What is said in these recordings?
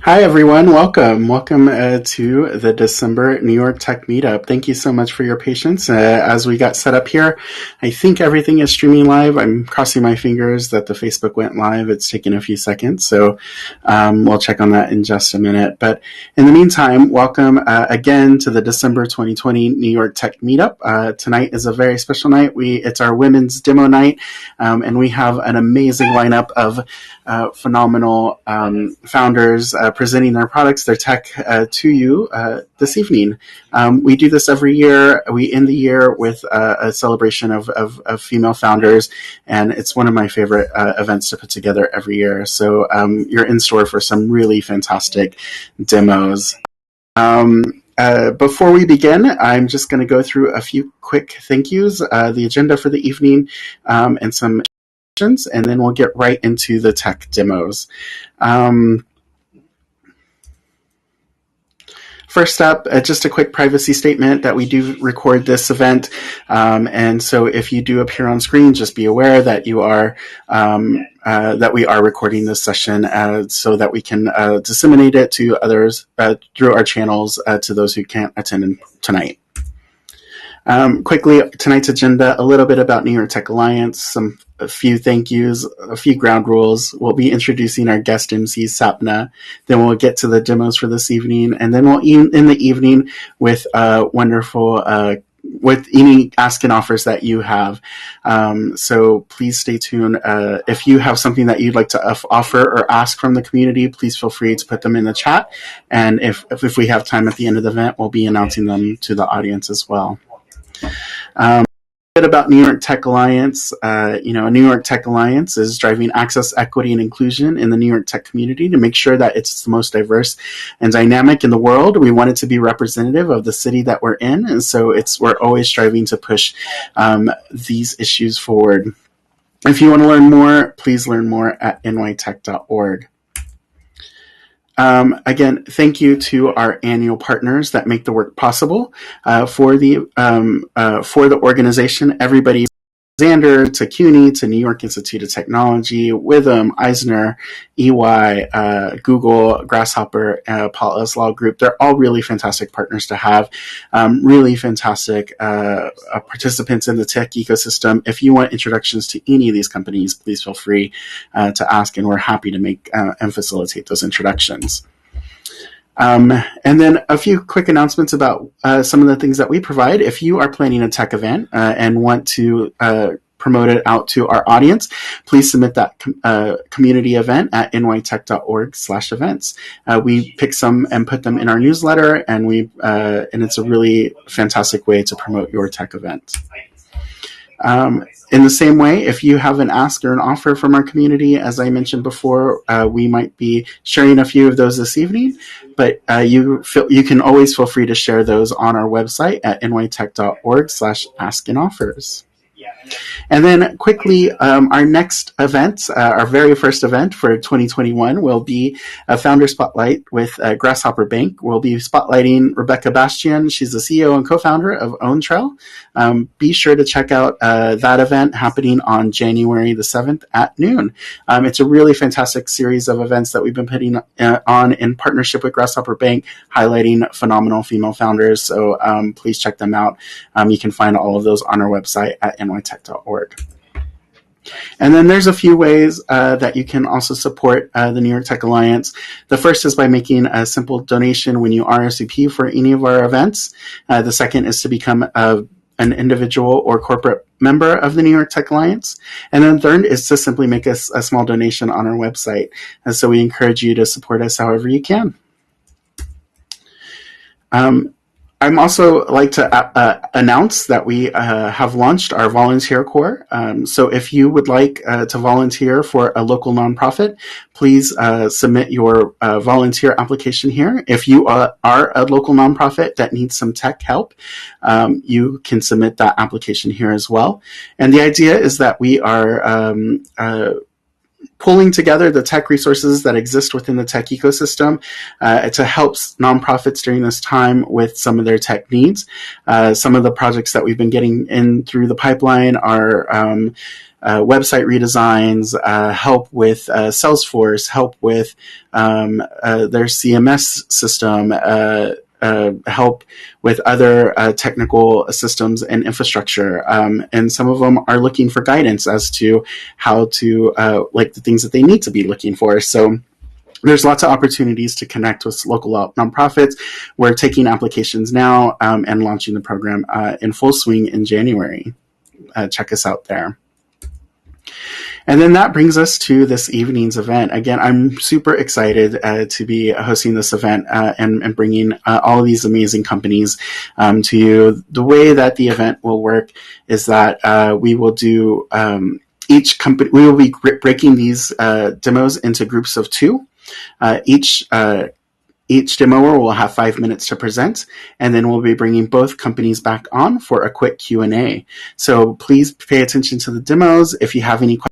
Hi, everyone. Welcome. Welcome to the December New York Tech Meetup. Thank you so much for your patience as we got set up here. I think everything is streaming live. I'm crossing my fingers that the Facebook went live. It's taken a few seconds, so we'll check on that in just a minute. But in the meantime, welcome again to the December 2020 New York Tech Meetup. Tonight is a very special night. It's our women's demo night, and we have an amazing lineup of phenomenal founders presenting their products, their tech to you this evening. We do this every year. We end the year with a celebration of female founders, and it's one of my favorite events to put together every year. So you're in store for some really fantastic demos. Before we begin, I'm just going to go through a few quick thank yous, the agenda for the evening, and some and then we'll get right into the tech demos. First up, just a quick privacy statement that we do record this event, and so if you do appear on screen, just be aware that you are that we are recording this session so that we can disseminate it to others through our channels to those who can't attend tonight. Quickly, tonight's agenda, a little bit about New York Tech Alliance, a few thank yous, a few ground rules. We'll be introducing our guest MC, Sapna. Then we'll get to the demos for this evening. And then we'll end the evening with with any ask and offers that you have. So please stay tuned. If you have something that you'd like to offer or ask from the community, please feel free to put them in the chat. And if we have time at the end of the event, we'll be announcing them to the audience as well. A bit about New York Tech Alliance. New York Tech Alliance is driving access, equity, and inclusion in the New York Tech community to make sure that it's the most diverse and dynamic in the world. We want it to be representative of the city that we're in, and so we're always striving to push these issues forward. If you want to learn more, please learn more at nytech.org. Again, thank you to our annual partners that make the work possible for the organization. Everybody, Xander to CUNY to New York Institute of Technology, Witham, Eisner, EY, Google, Grasshopper, Paul Law Group. They're all really fantastic partners to have. Really fantastic participants in the tech ecosystem. If you want introductions to any of these companies, please feel free to ask, and we're happy to make and facilitate those introductions. And then a few quick announcements about some of the things that we provide. If you are planning a tech event and want to promote it out to our audience, please submit that community event at nytech.org/events. We pick some and put them in our newsletter, and it's a really fantastic way to promote your tech event. In the same way, if you have an ask or an offer from our community, as I mentioned before, we might be sharing a few of those this evening, but you can always feel free to share those on our website at nytech.org/ask-and-offers. And then quickly, our next event, our very first event for 2021 will be a founder spotlight with Grasshopper Bank. We'll be spotlighting Rebecca Bastian. She's the CEO and co-founder of OwnTrail. Be sure to check out that event happening on January the 7th at noon. It's a really fantastic series of events that we've been putting on in partnership with Grasshopper Bank, highlighting phenomenal female founders. So please check them out. You can find all of those on our website at nytech.org. And then there's a few ways that you can also support the New York Tech Alliance. The first is by making a simple donation when you RSVP for any of our events. The second is to become an individual or corporate member of the New York Tech Alliance. And then third is to simply make a small donation on our website. And so we encourage you to support us however you can. I'm also like to announce that we have launched our volunteer corps. So if you would like to volunteer for a local nonprofit, please submit your volunteer application here. If you are a local nonprofit that needs some tech help, you can submit that application here as well. And the idea is that we are pulling together the tech resources that exist within the tech ecosystem to help nonprofits during this time with some of their tech needs. Some of the projects that we've been getting in through the pipeline are website redesigns, help with Salesforce, help with their CMS system, help with other technical systems and infrastructure. And some of them are looking for guidance as to how to, like the things that they need to be looking for. So there's lots of opportunities to connect with local nonprofits. We're taking applications now and launching the program in full swing in January. Check us out there. And then that brings us to this evening's event. Again, I'm super excited to be hosting this event and bringing all of these amazing companies to you. The way that the event will work is that we will do each company. We will be breaking these demos into groups of 2. Each demoer will have 5 minutes to present, and then we'll be bringing both companies back on for a quick Q&A. So please pay attention to the demos. If you have any questions,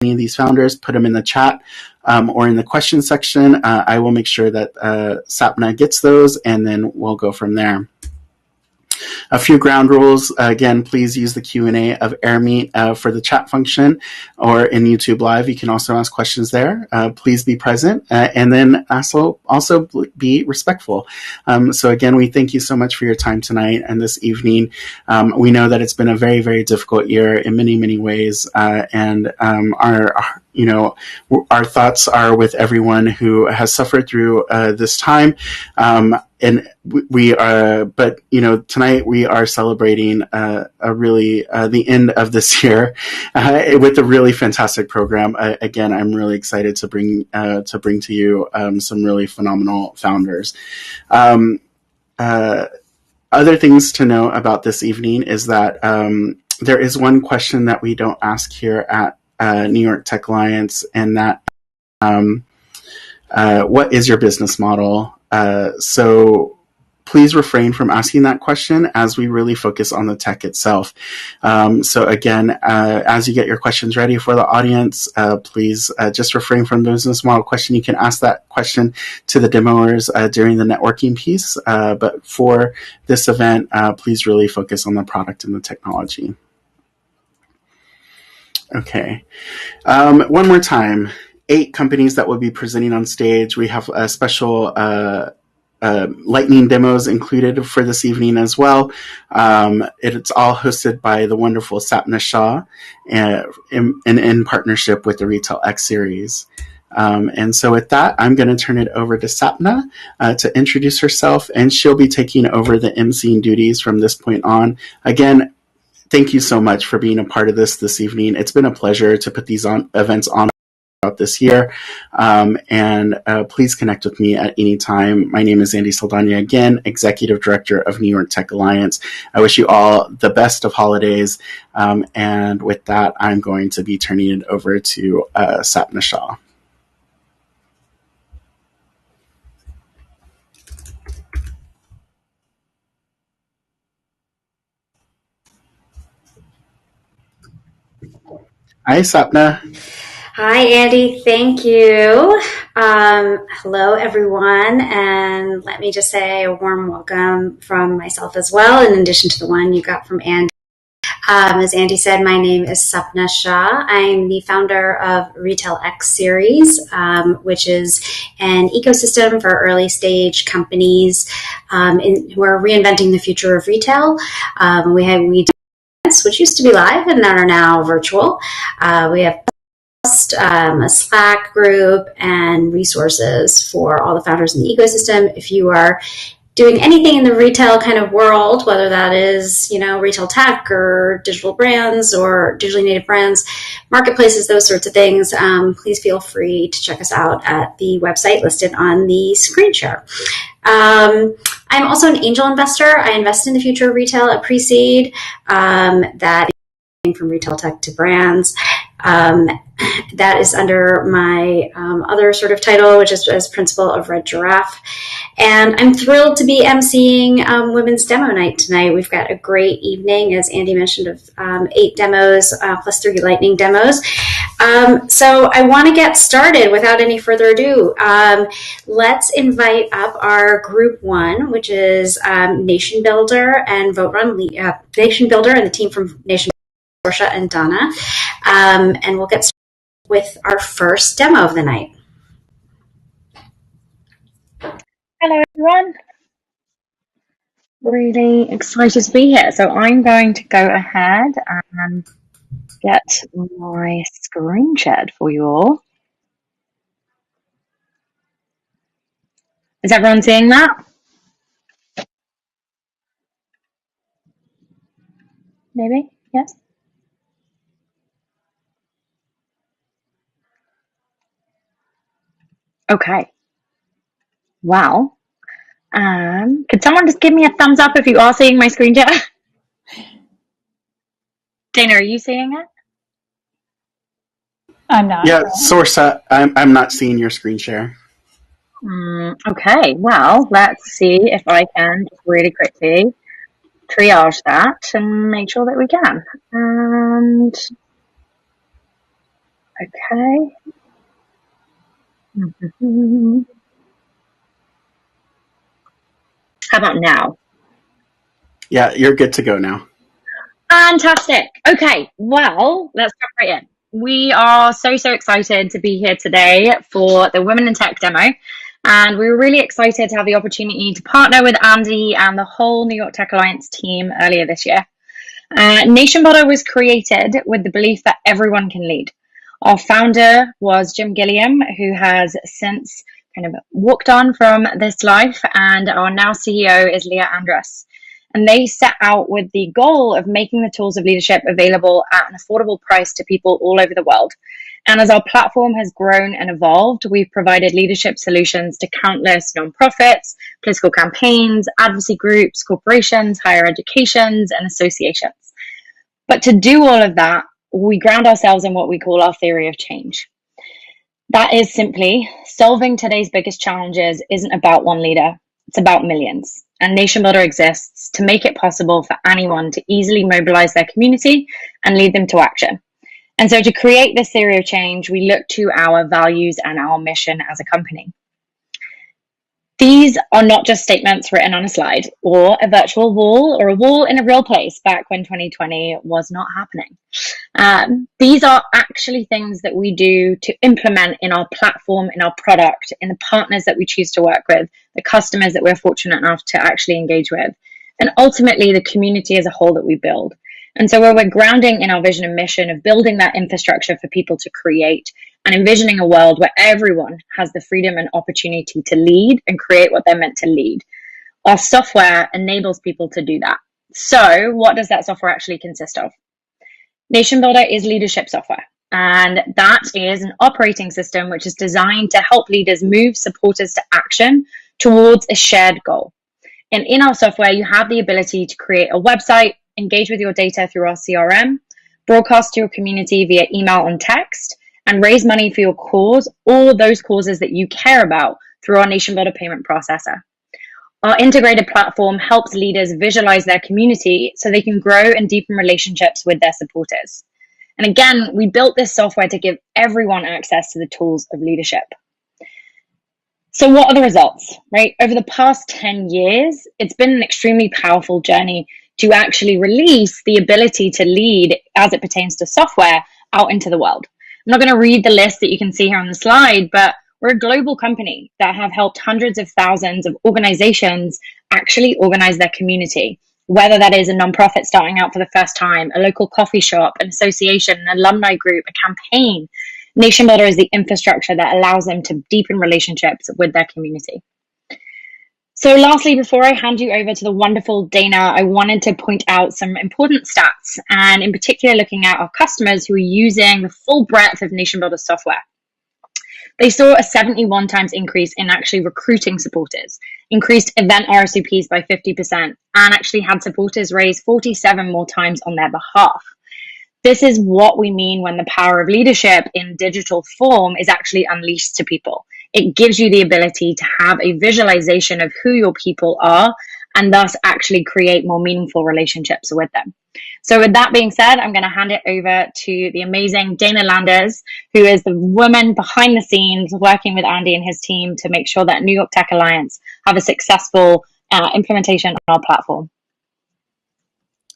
any of these founders, put them in the chat or in the question section. I will make sure that Sapna gets those, and then we'll go from there. A few ground rules. Again, please use the Q&A of AirMeet for the chat function, or in YouTube Live. You can also ask questions there. Please be present, and then also be respectful. So again, we thank you so much for your time tonight and this evening. We know that it's been a very, very difficult year in many, many ways, and our thoughts are with everyone who has suffered through this time. And we are, but tonight we are celebrating the end of this year with a really fantastic program. Again, I'm really excited to bring to you some really phenomenal founders. Other things to know about this evening is that there is one question that we don't ask here at New York Tech Alliance, and that what is your business model? So please refrain from asking that question as we really focus on the tech itself. So again, as you get your questions ready for the audience, please just refrain from the business model question. You can ask that question to the demoers during the networking piece, but for this event, please really focus on the product and the technology. Okay. One more time. 8 companies that will be presenting on stage. We have a special lightning demos included for this evening as well. It's all hosted by the wonderful Sapna Shah in partnership with the Retail X series. And so with that, I'm going to turn it over to Sapna to introduce herself, and she'll be taking over the emceeing duties from this point on. Again, thank you so much for being a part of this evening. It's been a pleasure to put these events on this year, and please connect with me at any time. My name is Andy Saldana, again, Executive Director of New York Tech Alliance. I wish you all the best of holidays, and with that, I'm going to be turning it over to Sapna Shah. Hi, Sapna. Hi, Andy. Thank you. Hello, everyone. And let me just say a warm welcome from myself as well, in addition to the one you got from Andy. As Andy said, my name is Sapna Shah. I'm the founder of Retail X Series, which is an ecosystem for early stage companies who are reinventing the future of retail. We do events which used to be live and are now virtual. We have a Slack group and resources for all the founders in the ecosystem. If you are doing anything in the retail kind of world, whether that is, retail tech or digital brands or digitally native brands, marketplaces, those sorts of things, please feel free to check us out at the website listed on the screen share. I'm also an angel investor. I invest in the future of retail at pre-seed. That is from retail tech to brands. That is under my other sort of title, which is as principal of Red Giraffe. And I'm thrilled to be emceeing Women's Demo Night tonight. We've got a great evening, as Andy mentioned, of 8 demos plus 3 lightning demos. So I want to get started without any further ado. Let's invite up our group one, which is Nation Builder and Vote Run Nation Builder and the team from Nation Builder, Sorcha and Donna. And we'll get started with our first demo of the night. Hello, everyone. Really excited to be here. So I'm going to go ahead and get my screen shared for you all. Is everyone seeing that? Maybe? Yes? Okay. Well, could someone just give me a thumbs up if you are seeing my screen share? Dana, are you seeing it? I'm not. Yeah, Sorcha, I'm not seeing your screen share. Okay, well, let's see if I can just really quickly triage that and make sure that we can. And okay. How about now? Yeah, you're good to go now. Fantastic. Okay, well, let's jump right in. We are so excited to be here today for the Women in Tech demo. And we were really excited to have the opportunity to partner with Andy and the whole New York Tech Alliance team earlier this year. NATIONBUILDER was created with the belief that everyone can lead. Our founder was Jim Gilliam, who has since kind of walked on from this life, and our now CEO is Leah Andrus. And they set out with the goal of making the tools of leadership available at an affordable price to people all over the world. And as our platform has grown and evolved, we've provided leadership solutions to countless nonprofits, political campaigns, advocacy groups, corporations, higher educations, and associations. But to do all of that, we ground ourselves in what we call our theory of change. That is simply solving today's biggest challenges isn't about one leader, it's about millions. And NATIONBUILDER exists to make it possible for anyone to easily mobilize their community and lead them to action. And so to create this theory of change, we look to our values and our mission as a company. These are not just statements written on a slide or a virtual wall or a wall in a real place back when 2020 was not happening. These are actually things that we do to implement in our platform, in our product, in the partners that we choose to work with, the customers that we're fortunate enough to actually engage with, and ultimately the community as a whole that we build. And so where we're grounding in our vision and mission of building that infrastructure for people to create and envisioning a world where everyone has the freedom and opportunity to lead and create what they're meant to lead. Our software enables people to do that. So what does that software actually consist of? NATIONBUILDER is leadership software, and that is an operating system which is designed to help leaders move supporters to action towards a shared goal. And in our software, you have the ability to create a website, engage with your data through our CRM, broadcast to your community via email and text, and raise money for your cause or those causes that you care about through our NATIONBUILDER payment processor. Our integrated platform helps leaders visualize their community so they can grow and deepen relationships with their supporters. And again, we built this software to give everyone access to the tools of leadership. So what are the results, right? Over the past 10 years, it's been an extremely powerful journey to actually release the ability to lead as it pertains to software out into the world. I'm not going to read the list that you can see here on the slide, but we're a global company that have helped hundreds of thousands of organizations actually organize their community, whether that is a nonprofit starting out for the first time, a local coffee shop, an association, an alumni group, a campaign. NATIONBUILDER is the infrastructure that allows them to deepen relationships with their community. So lastly, before I hand you over to the wonderful Dana, I wanted to point out some important stats, and in particular looking at our customers who are using the full breadth of NATIONBUILDER software. They saw a 71 times increase in actually recruiting supporters, increased event RSVPs by 50%, and actually had supporters raise 47 more times on their behalf. This is what we mean when the power of leadership in digital form is actually unleashed to people. It gives you the ability to have a visualization of who your people are and thus actually create more meaningful relationships with them. So with that being said, I'm going to hand it over to the amazing Dana Landers, who is the woman behind the scenes working with Andy and his team to make sure that New York Tech Alliance have a successful implementation on our platform.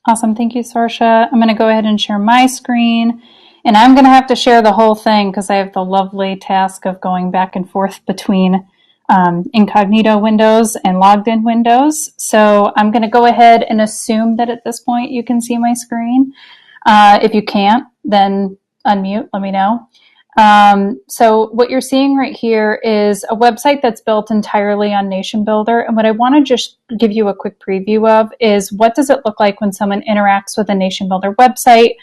Awesome. Thank you, Sorcha. I'm going to go ahead and share my screen. And I'm going to have to share the whole thing because I have the lovely task of going back and forth between incognito windows and logged in windows. So I'm going to go ahead and assume that at this point you can see my screen. If you can't, then unmute, let me know. So what you're seeing right here is a website that's built entirely on NATIONBUILDER. And what I want to just give you a quick preview of is what does it look like when someone interacts with a NATIONBUILDER website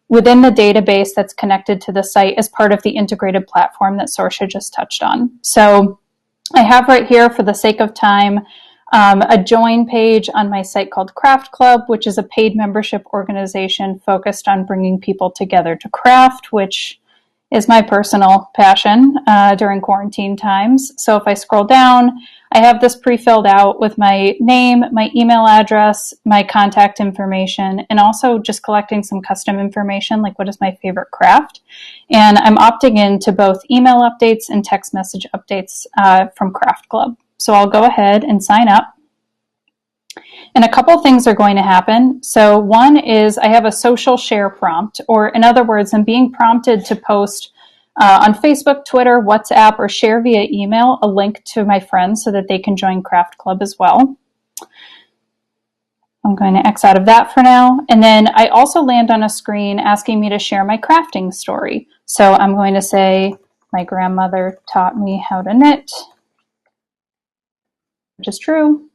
within the database that's connected to the site as part of the integrated platform that Sorcha just touched on. So I have right here, for the sake of time, a join page on my site called Craft Club, which is a paid membership organization focused on bringing people together to craft, which is my personal passion during quarantine times. So if I scroll down, I have this pre-filled out with my name, my email address, my contact information, and also just collecting some custom information, like what is my favorite craft. And I'm opting in to both email updates and text message updates from Craft Club. So I'll go ahead and sign up. And a couple things are going to happen. So one is I have a social share prompt, or in other words, I'm being prompted to post on Facebook, Twitter, WhatsApp, or share via email a link to my friends so that they can join Craft Club as well. I'm going to X out of that for now. And then I also land on a screen asking me to share my crafting story. So I'm going to say, my grandmother taught me how to knit, which is true.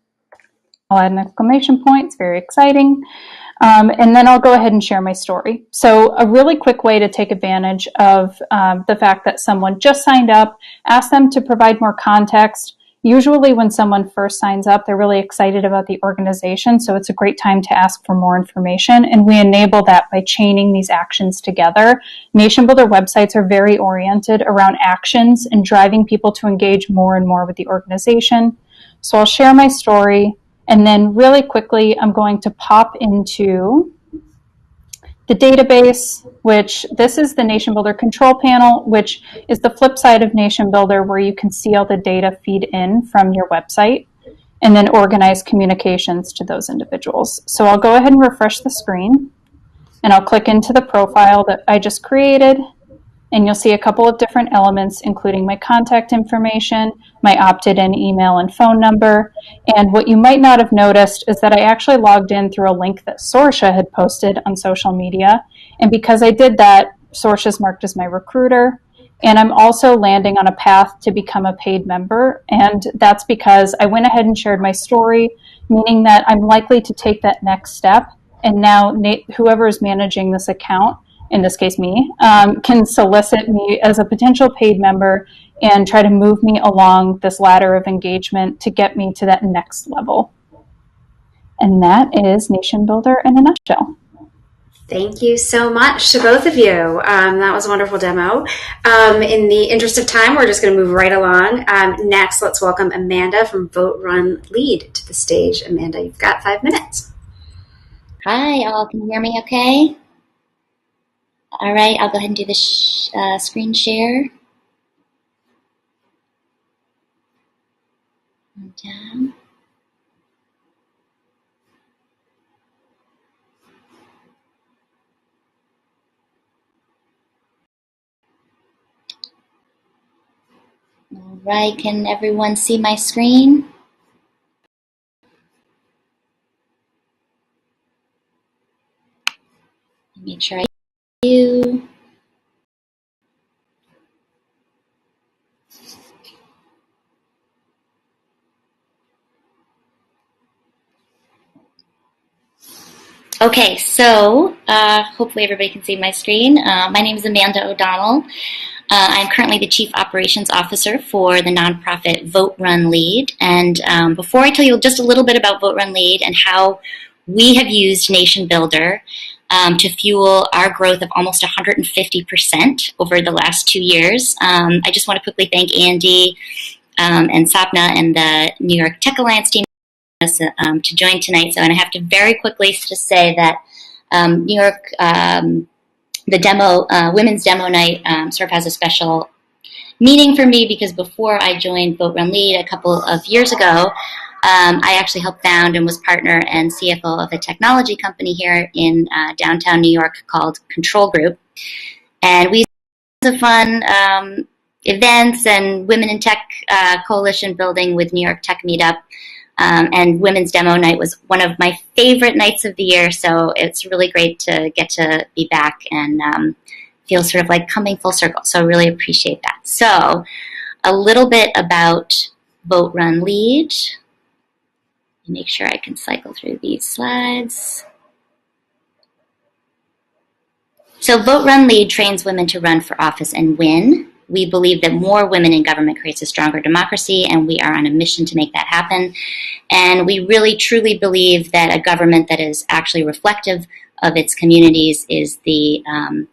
I'll add an exclamation point. It's very exciting. And then I'll go ahead and share my story. So a really quick way to take advantage of the fact that someone just signed up, ask them to provide more context. Usually when someone first signs up, they're really excited about the organization. So it's a great time to ask for more information. And we enable that by chaining these actions together. NATIONBUILDER websites are very oriented around actions and driving people to engage more and more with the organization. So I'll share my story. And then really quickly, I'm going to pop into the database, which this is the NATIONBUILDER control panel, which is the flip side of NATIONBUILDER, where you can see all the data feed in from your website and then organize communications to those individuals. So I'll go ahead and refresh the screen, and I'll click into the profile that I just created. And you'll see a couple of different elements, including my contact information, my opted-in email and phone number. And what you might not have noticed is that I actually logged in through a link that Sorcha had posted on social media. And because I did that, Sorcha's marked as my recruiter. And I'm also landing on a path to become a paid member. And that's because I went ahead and shared my story, meaning that I'm likely to take that next step. And now whoever is managing this account, in this case me, can solicit me as a potential paid member and try to move me along this ladder of engagement to get me to that next level. And that is NATIONBUILDER in a nutshell. Thank you so much to both of you. That was a wonderful demo. In the interest of time, we're just going to move right along. Next, let's welcome Amanda from Vote Run Lead to the stage. Amanda, you've got 5 minutes. Hi, all. Can you hear me okay? All right, I'll go ahead and do the screen share. Down. All right, can everyone see my screen? Make sure I do. Okay, so hopefully everybody can see my screen. My name is Amanda O'Donnell. I'm currently the Chief Operations Officer for the nonprofit Vote Run Lead. And before I tell you just a little bit about Vote Run Lead and how we have used NATIONBUILDER to fuel our growth of almost 150% over the last 2 years, I just want to quickly thank Andy and Sapna and the New York Tech Alliance team to join tonight. So, and I have to very quickly just say that New York, the demo, women's demo night sort of has a special meaning for me because before I joined Vote Run Lead a couple of years ago, I actually helped found and was partner and CFO of a technology company here in downtown New York called Control Group. And we had fun events and Women in Tech coalition building with New York Tech Meetup. And Women's Demo Night was one of my favorite nights of the year, so it's really great to get to be back and feel sort of like coming full circle. So I really appreciate that. So a little bit about Vote Run Lead. Make sure I can cycle through these slides. So Vote Run Lead trains women to run for office and win. We believe that more women in government creates a stronger democracy, and we are on a mission to make that happen. And we really, truly believe that a government that is actually reflective of its communities is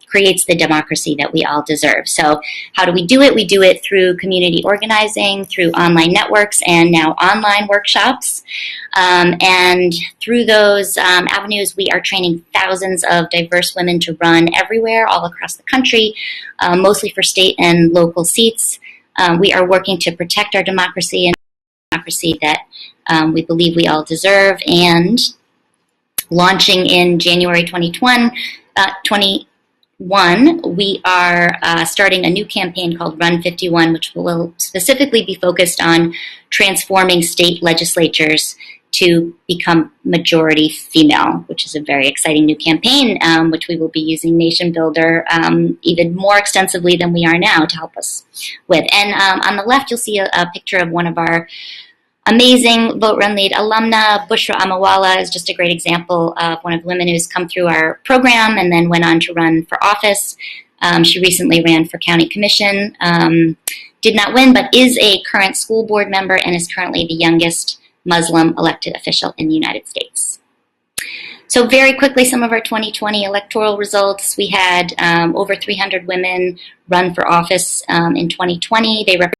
creates the democracy that we all deserve. So how do we do it? We do it through community organizing, through online networks, and now online workshops. And through those avenues, we are training thousands of diverse women to run everywhere, all across the country, mostly for state and local seats. We are working to protect our democracy and democracy that we believe we all deserve. And launching in January 2021, we are starting a new campaign called Run 51, which will specifically be focused on transforming state legislatures to become majority female, which is a very exciting new campaign, which we will be using NATIONBUILDER even more extensively than we are now to help us with. And on the left, you'll see a picture of one of our amazing Vote Run Lead alumna. Bushra Amawala is just a great example of one of the women who's come through our program and then went on to run for office. She recently ran for county commission, did not win, but is a current school board member and is currently the youngest Muslim elected official in the United States. So very quickly, some of our 2020 electoral results. We had over 300 women run for office in 2020. They represent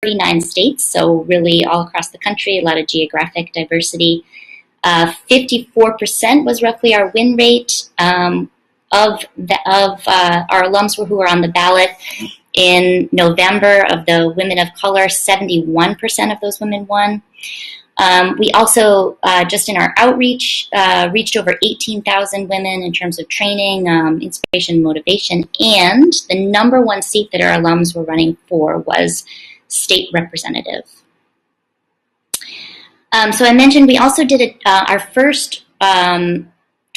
39 states, so really all across the country, a lot of geographic diversity. 54% was roughly our win rate of our alums who were on the ballot in November. Of the women of color, 71% of those women won. We also, just in our outreach, reached over 18,000 women in terms of training, inspiration, motivation, and the #1 seat that our alums were running for was state representative. So I mentioned we also did our first Get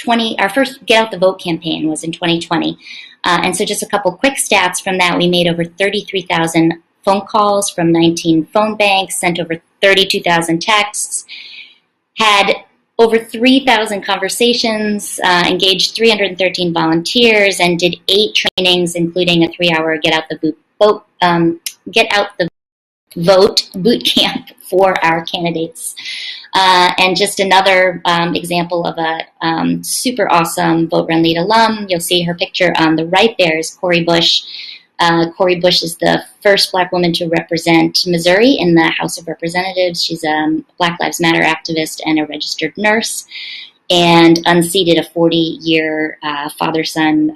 Out the Vote campaign was in 2020. And so just a couple quick stats from that. We made over 33,000 phone calls from 19 phone banks, sent over 32,000 texts, had over 3,000 conversations, engaged 313 volunteers, and did 8 trainings, including a 3-hour Get Out the Vote boot camp for our candidates. And just another example of a super awesome Vote Run Lead alum. You'll see her picture on the right there is Cori Bush. Cori Bush is the first Black woman to represent Missouri in the House of Representatives. She's a Black Lives Matter activist and a registered nurse, and unseated a 40-year father-son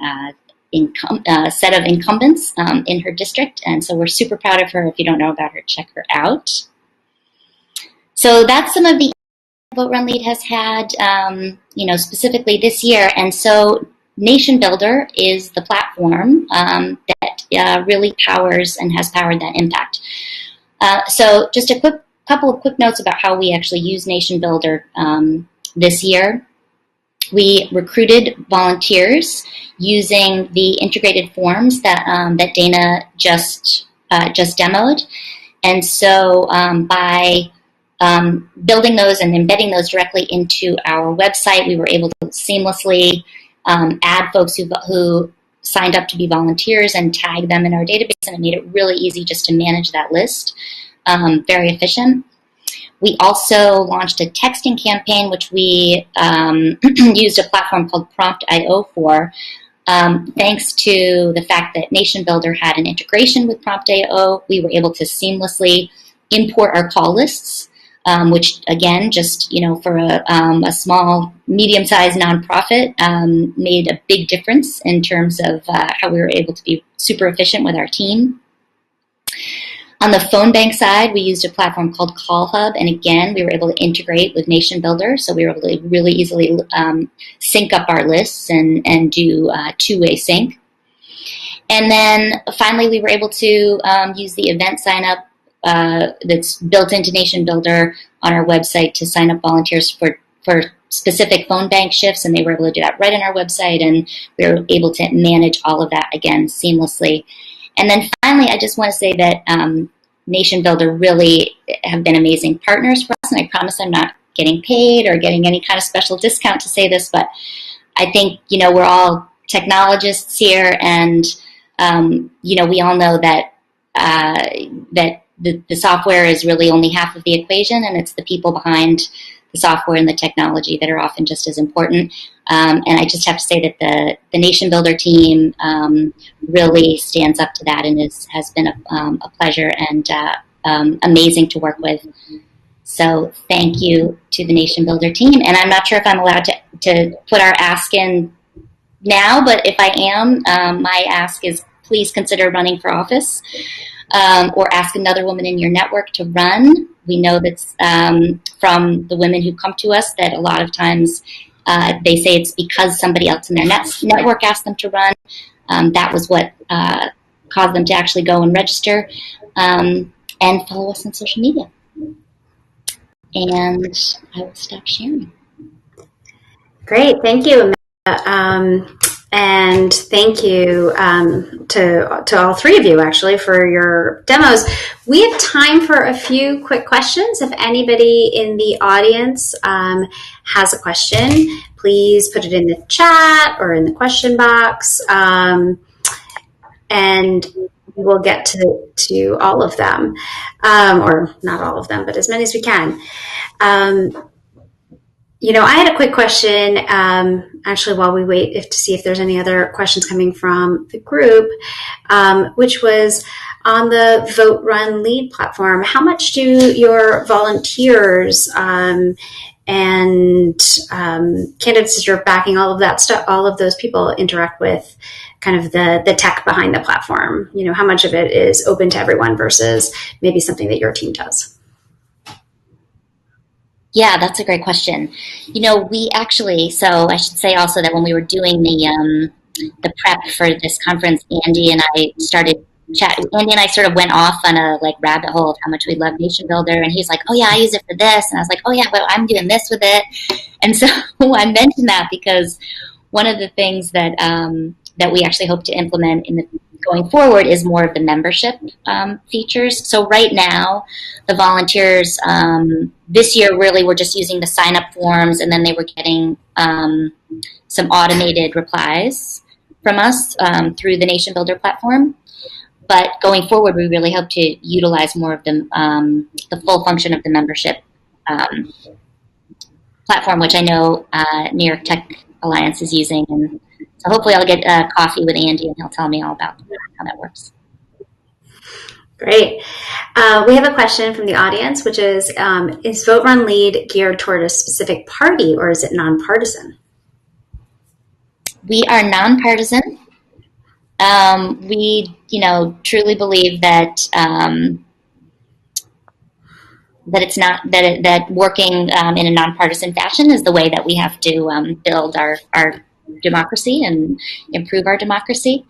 set of incumbents in her district. And so we're super proud of her. If you don't know about her, check her out. So that's some of the Vote Run Lead has had, specifically this year. And so NATIONBUILDER is the platform that really powers and has powered that impact. So just a couple of quick notes about how we actually use NATIONBUILDER this year. We recruited volunteers using the integrated forms that Dana just demoed, and so by building those and embedding those directly into our website, we were able to seamlessly add folks who signed up to be volunteers and tag them in our database, and it made it really easy just to manage that list. Very efficient. We also launched a texting campaign, which we used a platform called Prompt.io for. Thanks to the fact that NATIONBUILDER had an integration with Prompt.io, we were able to seamlessly import our call lists which again, just for a small, medium-sized nonprofit, made a big difference in terms of how we were able to be super efficient with our team. On the phone bank side, we used a platform called Call Hub, and again, we were able to integrate with NATIONBUILDER, so we were able to really easily sync up our lists and do two-way sync. And then finally, we were able to use the event sign-up that's built into NATIONBUILDER on our website to sign up volunteers for specific phone bank shifts, and they were able to do that right on our website, and we were able to manage all of that, again, seamlessly. And then finally, I just want to say that NATIONBUILDER really have been amazing partners for us, and I promise I'm not getting paid or getting any kind of special discount to say this, but I think, we're all technologists here, and, we all know that that the software is really only half of the equation, and it's the people behind the software and the technology that are often just as important. And I just have to say that the NATIONBUILDER team really stands up to that, and has been a pleasure and amazing to work with. So thank you to the NATIONBUILDER team. And I'm not sure if I'm allowed to put our ask in now, but if I am, my ask is please consider running for office, or ask another woman in your network to run. We know that's from the women who come to us that a lot of times they say it's because somebody else in their network asked them to run. That was what caused them to actually go and register, and follow us on social media. And I will stop sharing. Great, thank you, Amanda. And thank you to all three of you, actually, for your demos. We have time for a few quick questions. If anybody in the audience has a question, please put it in the chat or in the question box, and we'll get to all of them, or not all of them, but as many as we can. I had a quick question, actually, while we wait to see if there's any other questions coming from the group, which was on the Vote Run Lead platform. How much do your volunteers and candidates that you're backing, all of that stuff, all of those people interact with kind of the tech behind the platform? How much of it is open to everyone versus maybe something that your team does? Yeah, that's a great question. We actually, so I should say also that when we were doing the prep for this conference, Andy and I started chatting. Andy and I sort of went off on a rabbit hole of how much we love NATIONBUILDER, and he's like, "Oh yeah, I use it for this," and I was like, "Oh yeah, but I'm doing this with it." And so I mentioned that because one of the things that that we actually hope to implement going forward is more of the membership features. So right now, the volunteers this year really were just using the sign-up forms, and then they were getting some automated replies from us through the NATIONBUILDER platform. But going forward, we really hope to utilize more of the full function of the membership platform, which I know New York Tech Alliance is using. And so hopefully I'll get coffee with Andy, and he'll tell me all about how that works. Great. We have a question from the audience, which is Vote Run Lead geared toward a specific party, or is it nonpartisan? We are nonpartisan. We, truly believe that that it's not that working in a nonpartisan fashion is the way that we have to build our democracy and improve our democracy.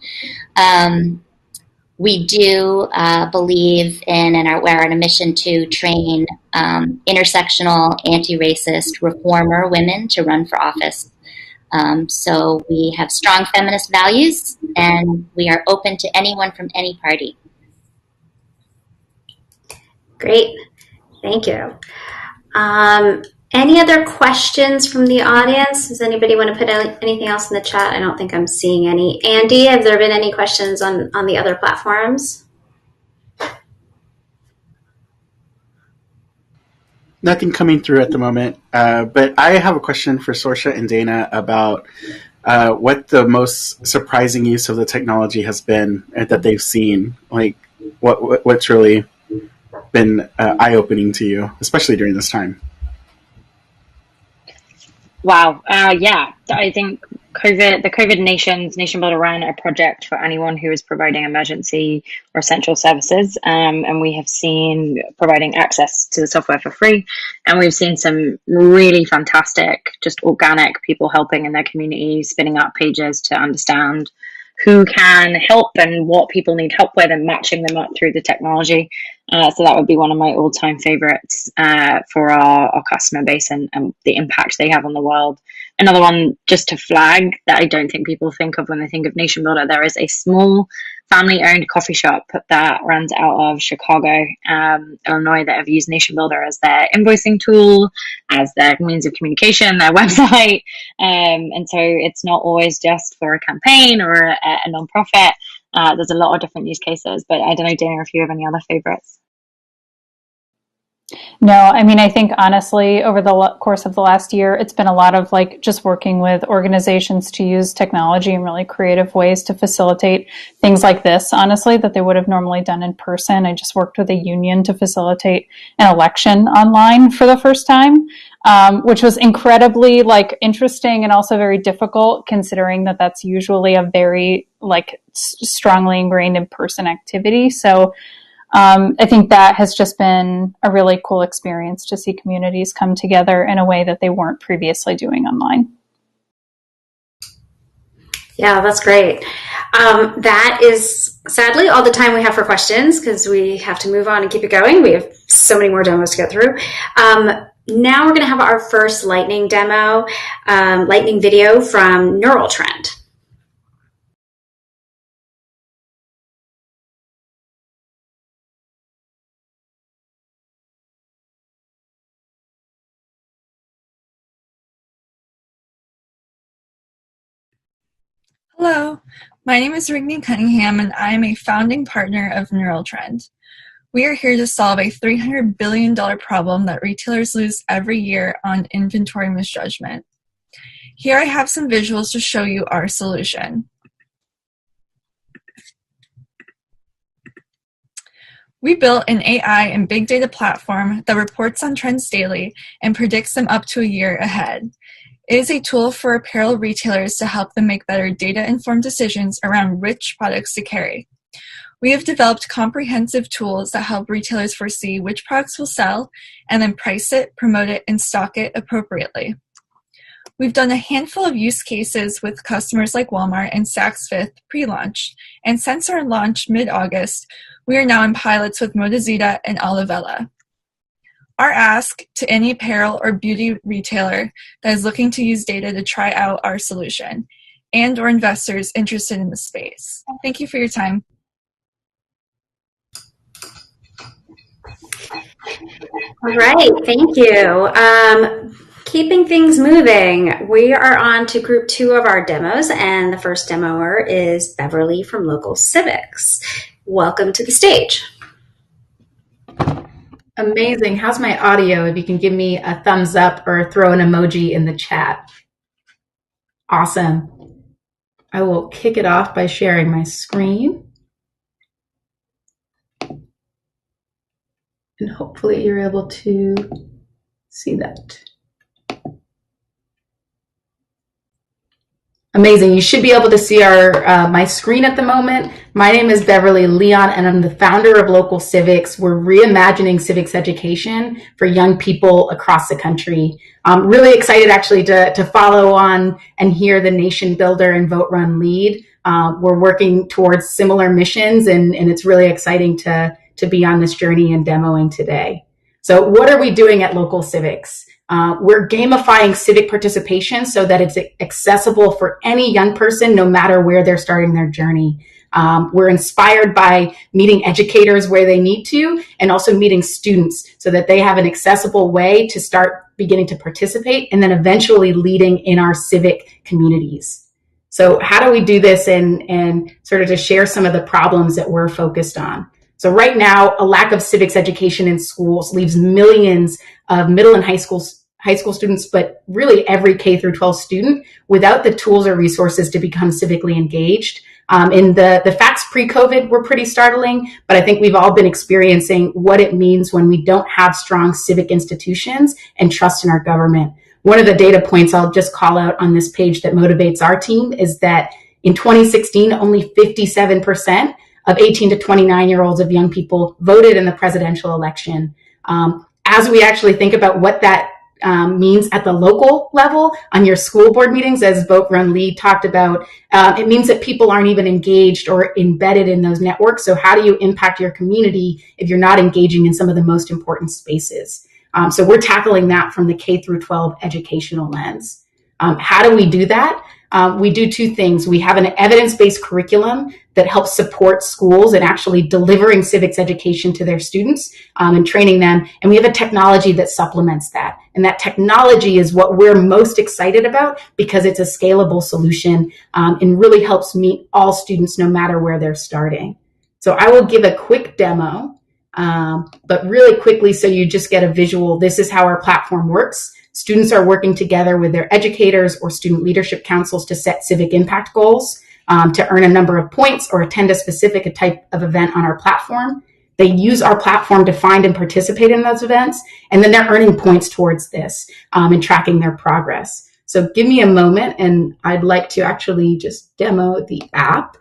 We do believe in, and we're on a mission to train intersectional, anti-racist reformer women to run for office. So we have strong feminist values, and we are open to anyone from any party. Great. Thank you. Any other questions from the audience? Does anybody want to put anything else in the chat? I don't think I'm seeing any. Andy, have there been any questions on the other platforms? Nothing coming through at the moment, but I have a question for Sorcha and Dana about what the most surprising use of the technology has been that they've seen. Like, what's really been eye-opening to you, especially during this time? Wow. Yeah, I think the COVID Nation Builder ran a project for anyone who is providing emergency or essential services. And we have seen providing access to the software for free. And we've seen some really fantastic, just organic people helping in their community, spinning up pages to understand who can help and what people need help with and matching them up through the technology. So that would be one of my all-time favorites for our customer base and the impact they have on the world. Another one, just to flag, that I don't think people think of when they think of Nation Builder, there is a small family-owned coffee shop that runs out of Chicago, Illinois, that have used Nation Builder as their invoicing tool, as their means of communication, their website. And so it's not always just for a campaign or a nonprofit. There's a lot of different use cases, but I don't know, Dana, if you have any other favorites. No, I mean, I think honestly, over the course of the last year, it's been a lot of like just working with organizations to use technology in really creative ways to facilitate things like this, honestly, that they would have normally done in person. I just worked with a union to facilitate an election online for the first time, which was incredibly like interesting and also very difficult, considering that that's usually a very like strongly ingrained in person activity. So I think that has just been a really cool experience to see communities come together in a way that they weren't previously doing online. Yeah, that's great. That is sadly all the time we have for questions because we have to move on and keep it going. We have so many more demos to get through. Now we're going to have our first lightning demo, lightning video from Neural Trend. Hello, my name is Rigney Cunningham and I am a founding partner of Neural Trend. We are here to solve a $300 billion problem that retailers lose every year on inventory misjudgment. Here I have some visuals to show you our solution. We built an AI and big data platform that reports on trends daily and predicts them up to a year ahead. It is a tool for apparel retailers to help them make better data-informed decisions around which products to carry. We have developed comprehensive tools that help retailers foresee which products will sell and then price it, promote it, and stock it appropriately. We've done a handful of use cases with customers like Walmart and Saks Fifth pre-launch, and since our launch mid-August, we are now in pilots with Modazita and Olivella. Our ask to any apparel or beauty retailer that is looking to use data to try out our solution and or investors interested in the space. Thank you for your time. All right, thank you. Keeping things moving, we are on to group 2 of our demos, and the first demoer is Beverly from Local Civics. Welcome to the stage. Amazing. How's my audio? If you can give me a thumbs up or throw an emoji in the chat. Awesome. I will kick it off by sharing my screen. And hopefully you're able to see that. Amazing. You should be able to see my screen at the moment. My name is Beverly Leon, and I'm the founder of Local Civics. We're reimagining civics education for young people across the country. I'm really excited actually to follow on and hear the Nation Builder and Vote Run lead. We're working towards similar missions, and it's really exciting to be on this journey and demoing today. So what are we doing at Local Civics? We're gamifying civic participation so that it's accessible for any young person, no matter where they're starting their journey. We're inspired by meeting educators where they need to, and also meeting students so that they have an accessible way to start beginning to participate and then eventually leading in our civic communities. So how do we do this and sort of to share some of the problems that we're focused on? So right now, a lack of civics education in schools leaves millions of middle and high school high school students, but really every K through 12 student without the tools or resources to become civically engaged. And the facts pre-COVID were pretty startling, but I think we've all been experiencing what it means when we don't have strong civic institutions and trust in our government. One of the data points I'll just call out on this page that motivates our team is that in 2016, only 57% of 18 to 29-year-olds of young people voted in the presidential election. As we actually think about what that means at the local level on your school board meetings, as Vote Run Lead talked about, it means that people aren't even engaged or embedded in those networks. So how do you impact your community if you're not engaging in some of the most important spaces? So we're tackling that from the K through 12 educational lens. How do we do that? We do two things. We have an evidence-based curriculum that helps support schools in actually delivering civics education to their students and training them. And we have a technology that supplements that. And that technology is what we're most excited about because it's a scalable solution and really helps meet all students no matter where they're starting. So I will give a quick demo, but really quickly so you just get a visual. This is how our platform works. Students are working together with their educators or student leadership councils to set civic impact goals, to earn a number of points or attend a specific type of event on our platform. They use our platform to find and participate in those events, and then they're earning points towards this and tracking their progress. So give me a moment, and I'd like to actually just demo the app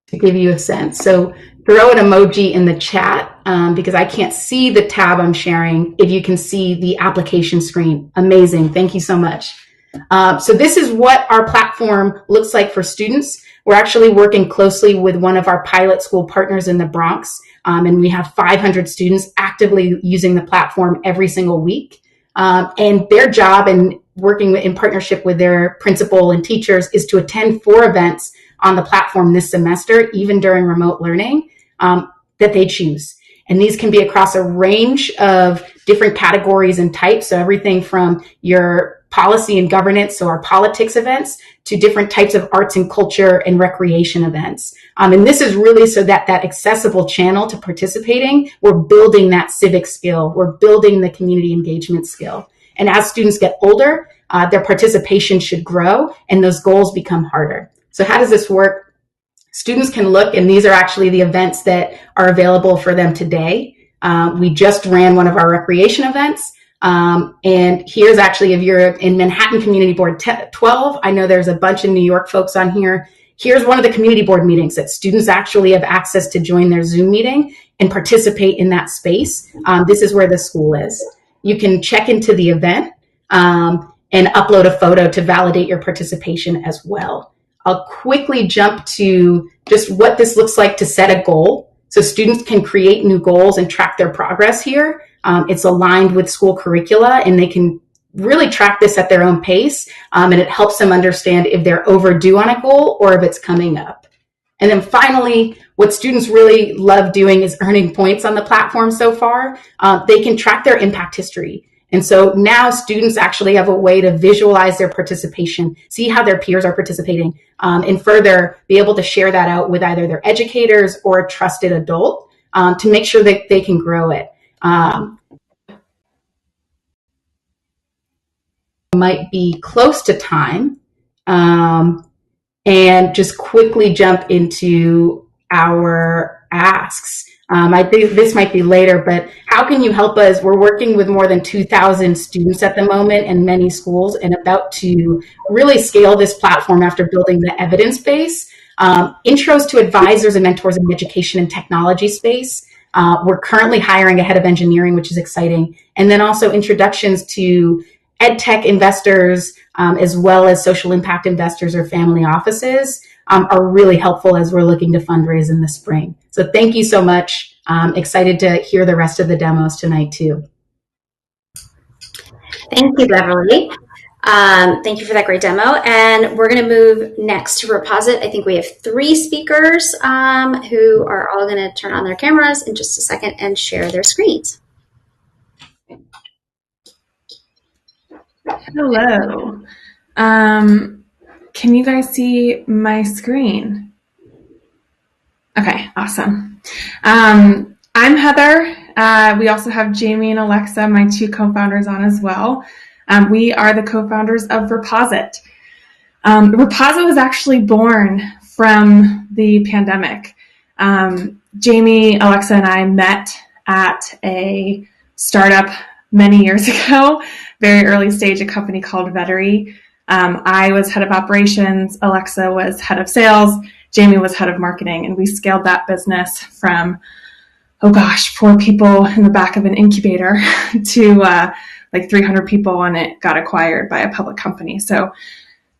to give you a sense. So throw an emoji in the chat because I can't see the tab I'm sharing. If you can see the application screen, amazing. Thank you so much. So this is what our platform looks like for students. We're actually working closely with one of our pilot school partners in the Bronx, and we have 500 students actively using the platform every single week. And their job and working in partnership with their principal and teachers is to attend 4 events on the platform this semester, even during remote learning, that they choose. And these can be across a range of different categories and types. So everything from your policy and governance, so our politics events, to different types of arts and culture and recreation events. And this is really so that accessible channel to participating, we're building that civic skill. We're building the community engagement skill. And as students get older, their participation should grow and those goals become harder. So how does this work? Students can look, and these are actually the events that are available for them today. We just ran one of our recreation events. And here's actually, if you're in Manhattan Community Board 12, I know there's a bunch of New York folks on here. Here's one of the community board meetings that students actually have access to join their Zoom meeting and participate in that space. This is where the school is. You can check into the event and upload a photo to validate your participation as well. I'll quickly jump to just what this looks like to set a goal. So students can create new goals and track their progress here. It's aligned with school curricula, and they can really track this at their own pace. And it helps them understand if they're overdue on a goal or if it's coming up. And then finally, what students really love doing is earning points on the platform so far. They can track their impact history. And so now students actually have a way to visualize their participation, see how their peers are participating, and further be able to share that out with either their educators or a trusted adult to make sure that they can grow it. Might be close to time, and just quickly jump into our asks. I think this might be later, but how can you help us? We're working with more than 2,000 students at the moment in many schools and about to really scale this platform after building the evidence base. Intros to advisors and mentors in the education and technology space. We're currently hiring a head of engineering, which is exciting. And then also introductions to ed tech investors, as well as social impact investors or family offices, are really helpful as we're looking to fundraise in the spring. So thank you so much. Excited to hear the rest of the demos tonight too. Thank you, Beverly. Thank you for that great demo. And we're going to move next to Reposit. I think we have 3 speakers who are all going to turn on their cameras in just a second and share their screens. Hello. Can you guys see my screen? Okay, awesome. I'm Heather. We also have Jamie and Alexa, my two co-founders, on as well. We are the co-founders of Reposit. Reposit was actually born from the pandemic. Jamie, Alexa, and I met at a startup many years ago, very early stage, a company called Beverly. I was head of operations, Alexa was head of sales, Jamie was head of marketing, and we scaled that business from, 4 people in the back of an incubator to like 300 people when it got acquired by a public company. So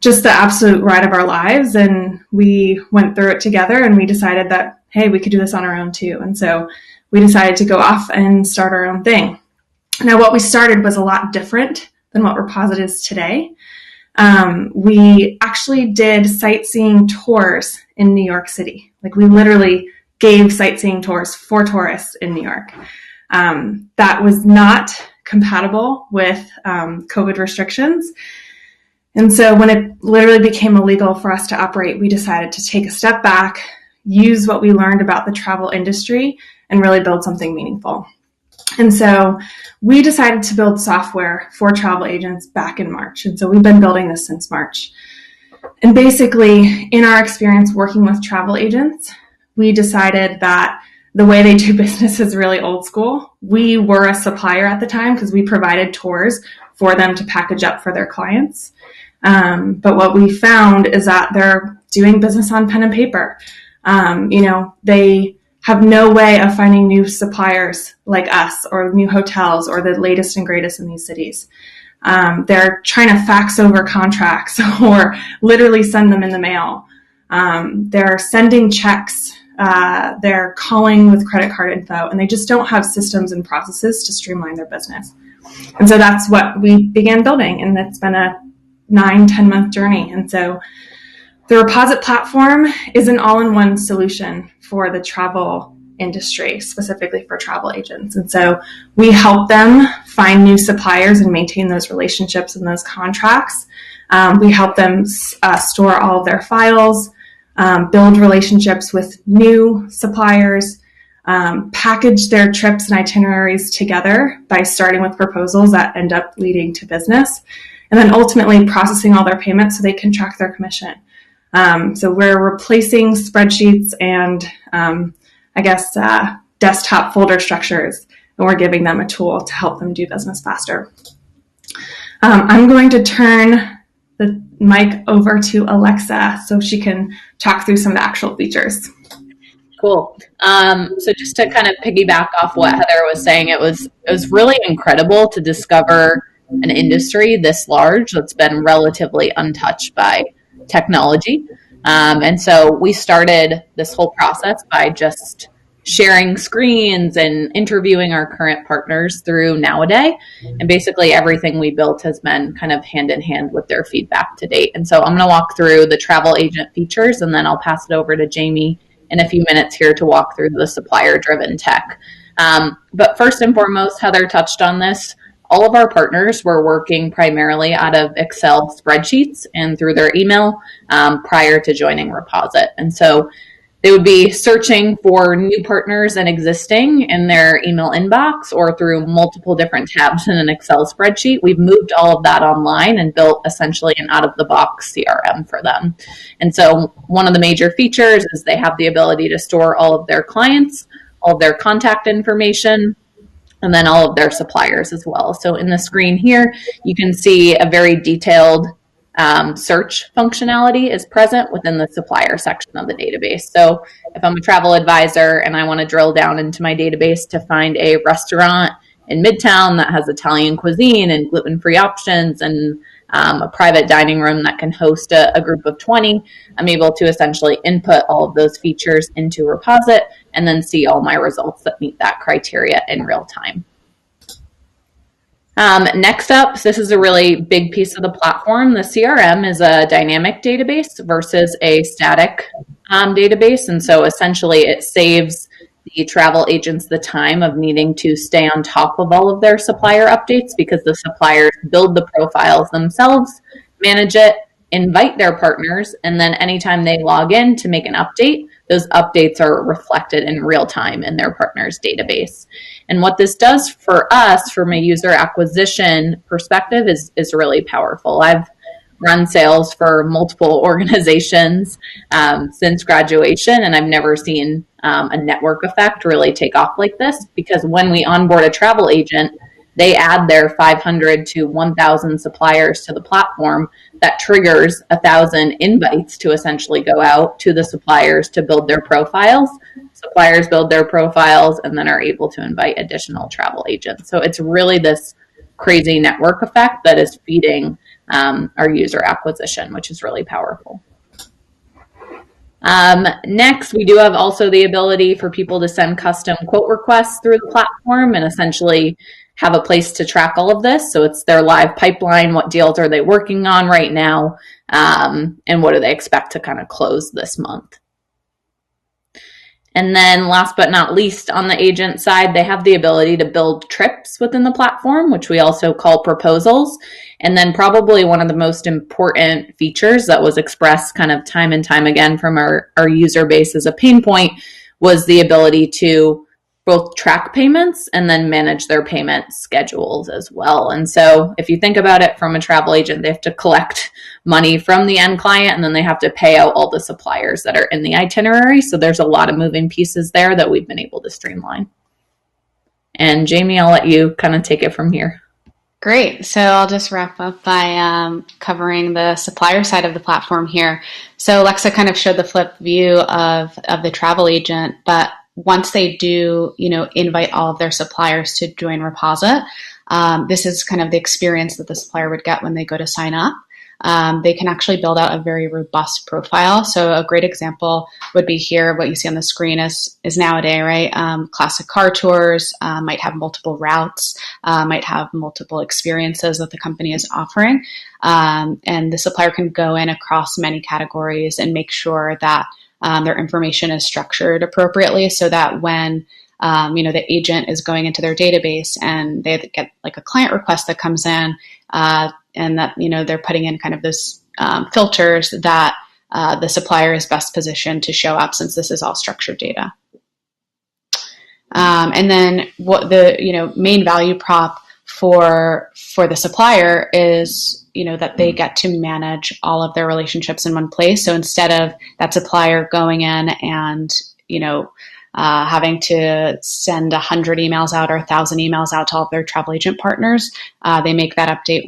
just the absolute ride of our lives. And we went through it together and we decided that, hey, we could do this on our own too. And so we decided to go off and start our own thing. Now, what we started was a lot different than what Reposit is today. We actually did sightseeing tours in New York City. Like, we literally gave sightseeing tours for tourists in New York. That was not compatible with COVID restrictions. And so when it literally became illegal for us to operate, we decided to take a step back, use what we learned about the travel industry, and really build something meaningful. And so we decided to build software for travel agents back in March. And so we've been building this since March. And basically, in our experience working with travel agents, we decided that the way they do business is really old school. We were a supplier at the time because we provided tours for them to package up for their clients. But what we found is that they're doing business on pen and paper. They have no way of finding new suppliers like us or new hotels or the latest and greatest in these cities. They're trying to fax over contracts or literally send them in the mail. They're sending checks. They're calling with credit card info, and they just don't have systems and processes to streamline their business. And so that's what we began building, and it's been a 9-10 month journey. And so the Reposit platform is an all-in-one solution for the travel industry, specifically for travel agents. And so we help them find new suppliers and maintain those relationships and those contracts. We help them store all of their files, build relationships with new suppliers, package their trips and itineraries together by starting with proposals that end up leading to business, and then ultimately processing all their payments so they can track their commission. So we're replacing spreadsheets and, desktop folder structures, and we're giving them a tool to help them do business faster. I'm going to turn the mic over to Alexa so she can talk through some of the actual features. Cool. So just to kind of piggyback off what Heather was saying, it was really incredible to discover an industry this large that's been relatively untouched by technology. And so we started this whole process by just sharing screens and interviewing our current partners through Nowadays. And basically everything we built has been kind of hand in hand with their feedback to date. And so I'm going to walk through the travel agent features, and then I'll pass it over to Jamie in a few minutes here to walk through the supplier-driven tech. But first and foremost, Heather touched on this. All of our partners were working primarily out of Excel spreadsheets and through their email prior to joining Reposit. And so they would be searching for new partners and existing in their email inbox or through multiple different tabs in an Excel spreadsheet. We've moved all of that online and built essentially an out-of-the-box CRM for them. And so one of the major features is they have the ability to store all of their clients, all of their contact information, and then all of their suppliers as well. So in the screen here, you can see a very detailed search functionality is present within the supplier section of the database. So if I'm a travel advisor and I want to drill down into my database to find a restaurant in Midtown that has Italian cuisine and gluten-free options and a private dining room that can host a group of 20, I'm able to essentially input all of those features into Reposit and then see all my results that meet that criteria in real time. Next up, this is a really big piece of the platform. The CRM is a dynamic database versus a static database. And so essentially it saves the travel agents the time of needing to stay on top of all of their supplier updates because the suppliers build the profiles themselves, manage it, invite their partners, and then anytime they log in to make an update, those updates are reflected in real time in their partner's database. And what this does for us from a user acquisition perspective is really powerful. I've run sales for multiple organizations since graduation, and I've never seen a network effect really take off like this, because when we onboard a travel agent, they add their 500 to 1,000 suppliers to the platform. That triggers 1,000 invites to essentially go out to the suppliers to build their profiles. Suppliers build their profiles and then are able to invite additional travel agents. So it's really this crazy network effect that is feeding our user acquisition, which is really powerful. Next, we do have also the ability for people to send custom quote requests through the platform and essentially have a place to track all of this. So it's their live pipeline. What deals are they working on right now? And what do they expect to kind of close this month? And then last but not least, on the agent side, they have the ability to build trips within the platform, which we also call proposals. And then probably one of the most important features that was expressed kind of time and time again from our user base as a pain point was the ability to both track payments and then manage their payment schedules as well. And so if you think about it from a travel agent, they have to collect money from the end client, and then they have to pay out all the suppliers that are in the itinerary. So there's a lot of moving pieces there that we've been able to streamline. And Jamie, I'll let you kind of take it from here. Great. So I'll just wrap up by covering the supplier side of the platform here. So Alexa kind of showed the flip view of the travel agent, but once they do, invite all of their suppliers to join Reposit, this is kind of the experience that the supplier would get when they go to sign up. They can actually build out a very robust profile. So a great example would be here. What you see on the screen is nowadays, right? Classic car tours might have multiple routes, might have multiple experiences that the company is offering. And the supplier can go in across many categories and make sure that their information is structured appropriately, so that when the agent is going into their database and they get like a client request that comes in, and that they're putting in kind of those filters, that the supplier is best positioned to show up, since this is all structured data. And then what the main value prop for the supplier is that they get to manage all of their relationships in one place. So instead of that supplier going in and having to send 100 emails out or 1,000 emails out to all of their travel agent partners, they make that update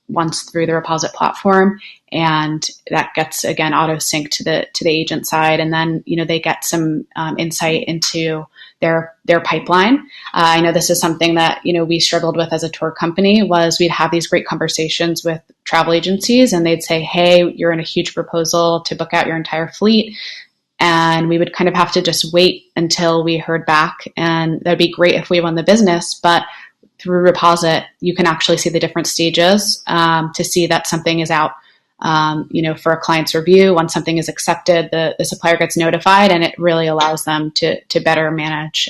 once through the Reposit platform, and that gets again auto synced to the agent side, and then they get some insight into their pipeline. I know this is something that we struggled with as a tour company. Was we'd have these great conversations with travel agencies, and they'd say, "Hey, you're in a huge proposal to book out your entire fleet." And we would kind of have to just wait until we heard back. And that'd be great if we won the business, but through Reposit, you can actually see the different stages to see that something is out, for a client's review. Once something is accepted, the supplier gets notified, and it really allows them to better manage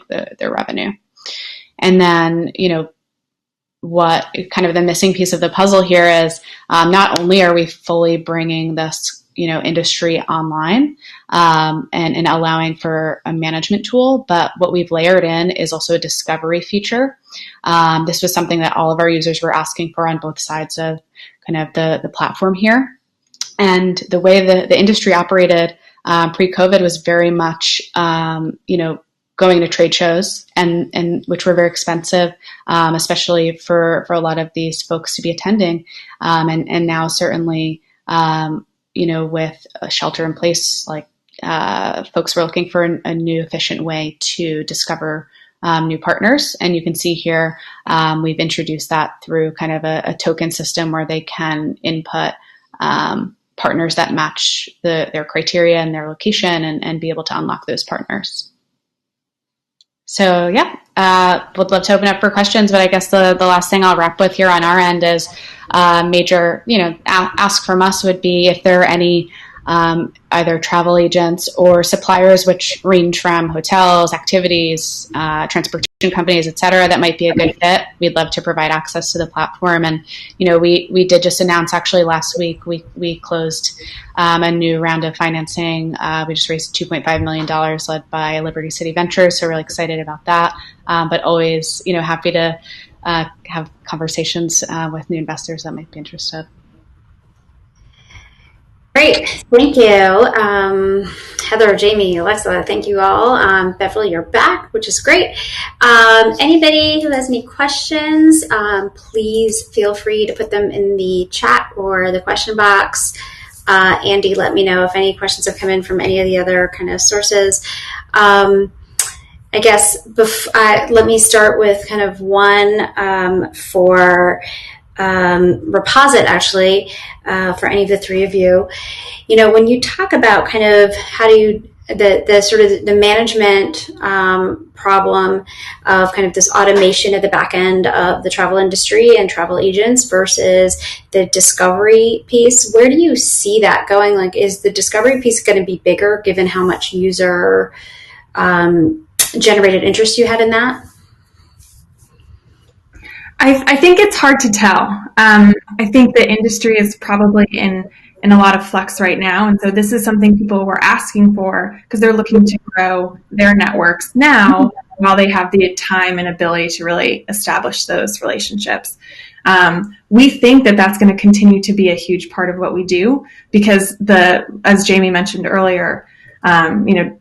their revenue. And then, what kind of the missing piece of the puzzle here is not only are we fully bringing this industry online and allowing for a management tool, but what we've layered in is also a discovery feature. This was something that all of our users were asking for on both sides of kind of the platform here. And the way the industry operated pre-COVID was very much, going to trade shows, and which were very expensive, especially for a lot of these folks to be attending. And now certainly, with a shelter in place, folks were looking for a new efficient way to discover new partners. And you can see here, we've introduced that through kind of a token system where they can input partners that match their criteria and their location, and be able to unlock those partners. So would love to open up for questions, but I guess the last thing I'll wrap with here on our end is major, ask from us would be if there are any either travel agents or suppliers, which range from hotels, activities, transportation, companies, et cetera, that might be a good fit. We'd love to provide access to the platform. And, we did just announce actually last week, we closed a new round of financing. We just raised $2.5 million led by Liberty City Ventures. So we're really excited about that. But always, happy to have conversations with new investors that might be interested. Great, thank you. Heather, Jamie, Alexa, thank you all. Beverly, you're back, which is great. Anybody who has any questions, please feel free to put them in the chat or the question box. Andy, let me know if any questions have come in from any of the other kind of sources. I guess let me start with kind of one for Reposit, actually, for any of the three of you. When you talk about kind of how do you, the sort of the management problem of kind of this automation at the back end of the travel industry and travel agents versus the discovery piece, where do you see that going? Like, is the discovery piece going to be bigger given how much user generated interest you had in that? I think it's hard to tell. I think the industry is probably in a lot of flux right now. And so this is something people were asking for because they're looking to grow their networks now while they have the time and ability to really establish those relationships. We think that that's going to continue to be a huge part of what we do because as Jamie mentioned earlier,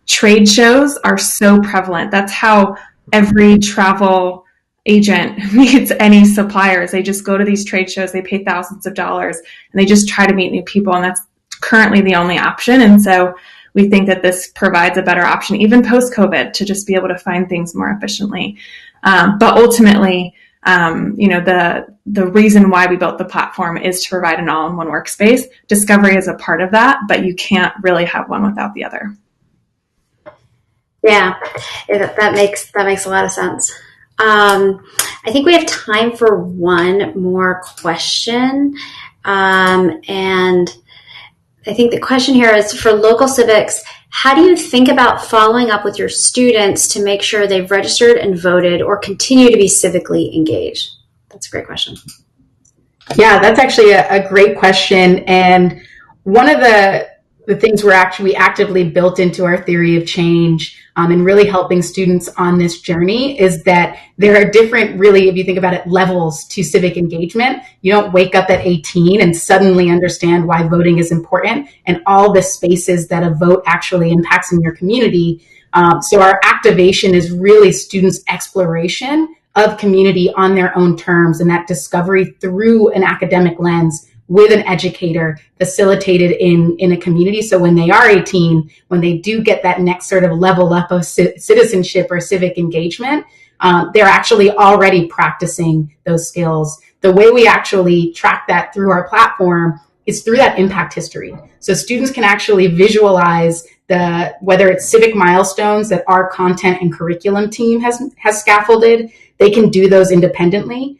trade shows are so prevalent. That's how every travel agent meets any suppliers. They just go to these trade shows, they pay thousands of dollars, and they just try to meet new people, and that's currently the only option. And so we think that this provides a better option, even post-COVID, to just be able to find things more efficiently. But ultimately, the reason why we built the platform is to provide an all-in-one workspace. Discovery is a part of that, but you can't really have one without the other. Yeah, that makes a lot of sense. I think we have time for one more question. And I think the question here is for Local Civics, how do you think about following up with your students to make sure they've registered and voted or continue to be civically engaged? That's a great question. Yeah, that's actually a great question. And one of the things we actively built into our theory of change and really helping students on this journey is that there are different, really, if you think about it, levels to civic engagement. You don't wake up at 18 and suddenly understand why voting is important and all the spaces that a vote actually impacts in your community. So our activation is really students' exploration of community on their own terms and that discovery through an academic lens with an educator facilitated in a community. So when they are 18, when they do get that next sort of level up of citizenship or civic engagement, they're actually already practicing those skills. The way we actually track that through our platform is through that impact history. So students can actually visualize whether it's civic milestones that our content and curriculum team has scaffolded, they can do those independently.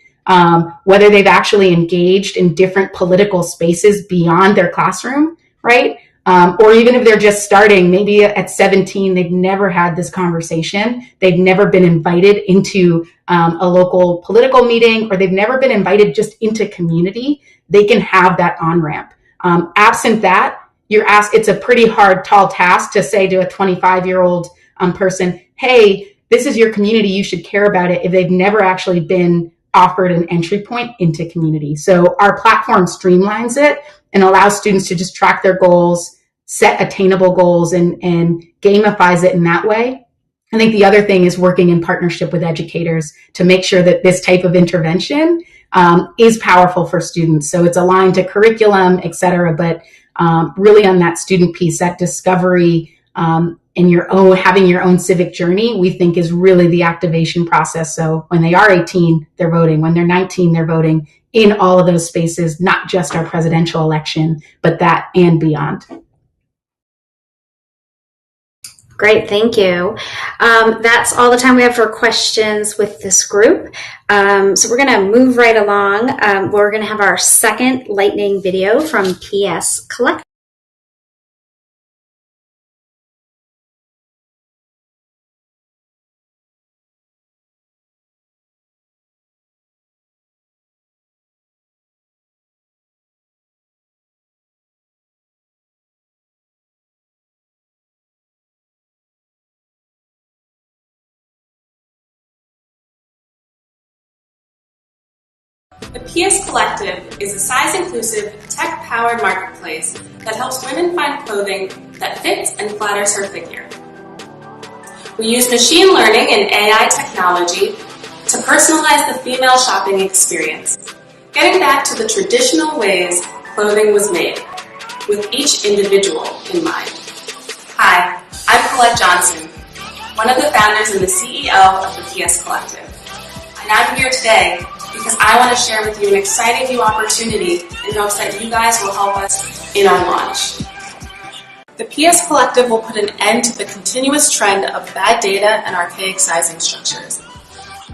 Whether they've actually engaged in different political spaces beyond their classroom, right? Or even if they're just starting, maybe at 17, they've never had this conversation. They've never been invited into a local political meeting, or they've never been invited just into community. They can have that on-ramp. Absent that, it's a pretty hard, tall task to say to a 25-year-old person, hey, this is your community, you should care about it, if they've never actually been offered an entry point into community. So our platform streamlines it and allows students to just track their goals, set attainable goals, and gamifies it in that way. I think the other thing is working in partnership with educators to make sure that this type of intervention is powerful for students. So it's aligned to curriculum, et cetera, but really on that student piece, that discovery, and having your own civic journey, we think is really the activation process. So when they are 18, they're voting. When they're 19, they're voting in all of those spaces, not just our presidential election, but that and beyond. Great, thank you. That's all the time we have for questions with this group. So we're going to move right along. We're going to have our second lightning video from PS Collect. The PS Collective is a size-inclusive, tech-powered marketplace that helps women find clothing that fits and flatters her figure. We use machine learning and AI technology to personalize the female shopping experience, getting back to the traditional ways clothing was made, with each individual in mind. Hi, I'm Colette Johnson, one of the founders and the CEO of the PS Collective. And I'm here today because I want to share with you an exciting new opportunity in hopes that you guys will help us in our launch. The PS Collective will put an end to the continuous trend of bad data and archaic sizing structures.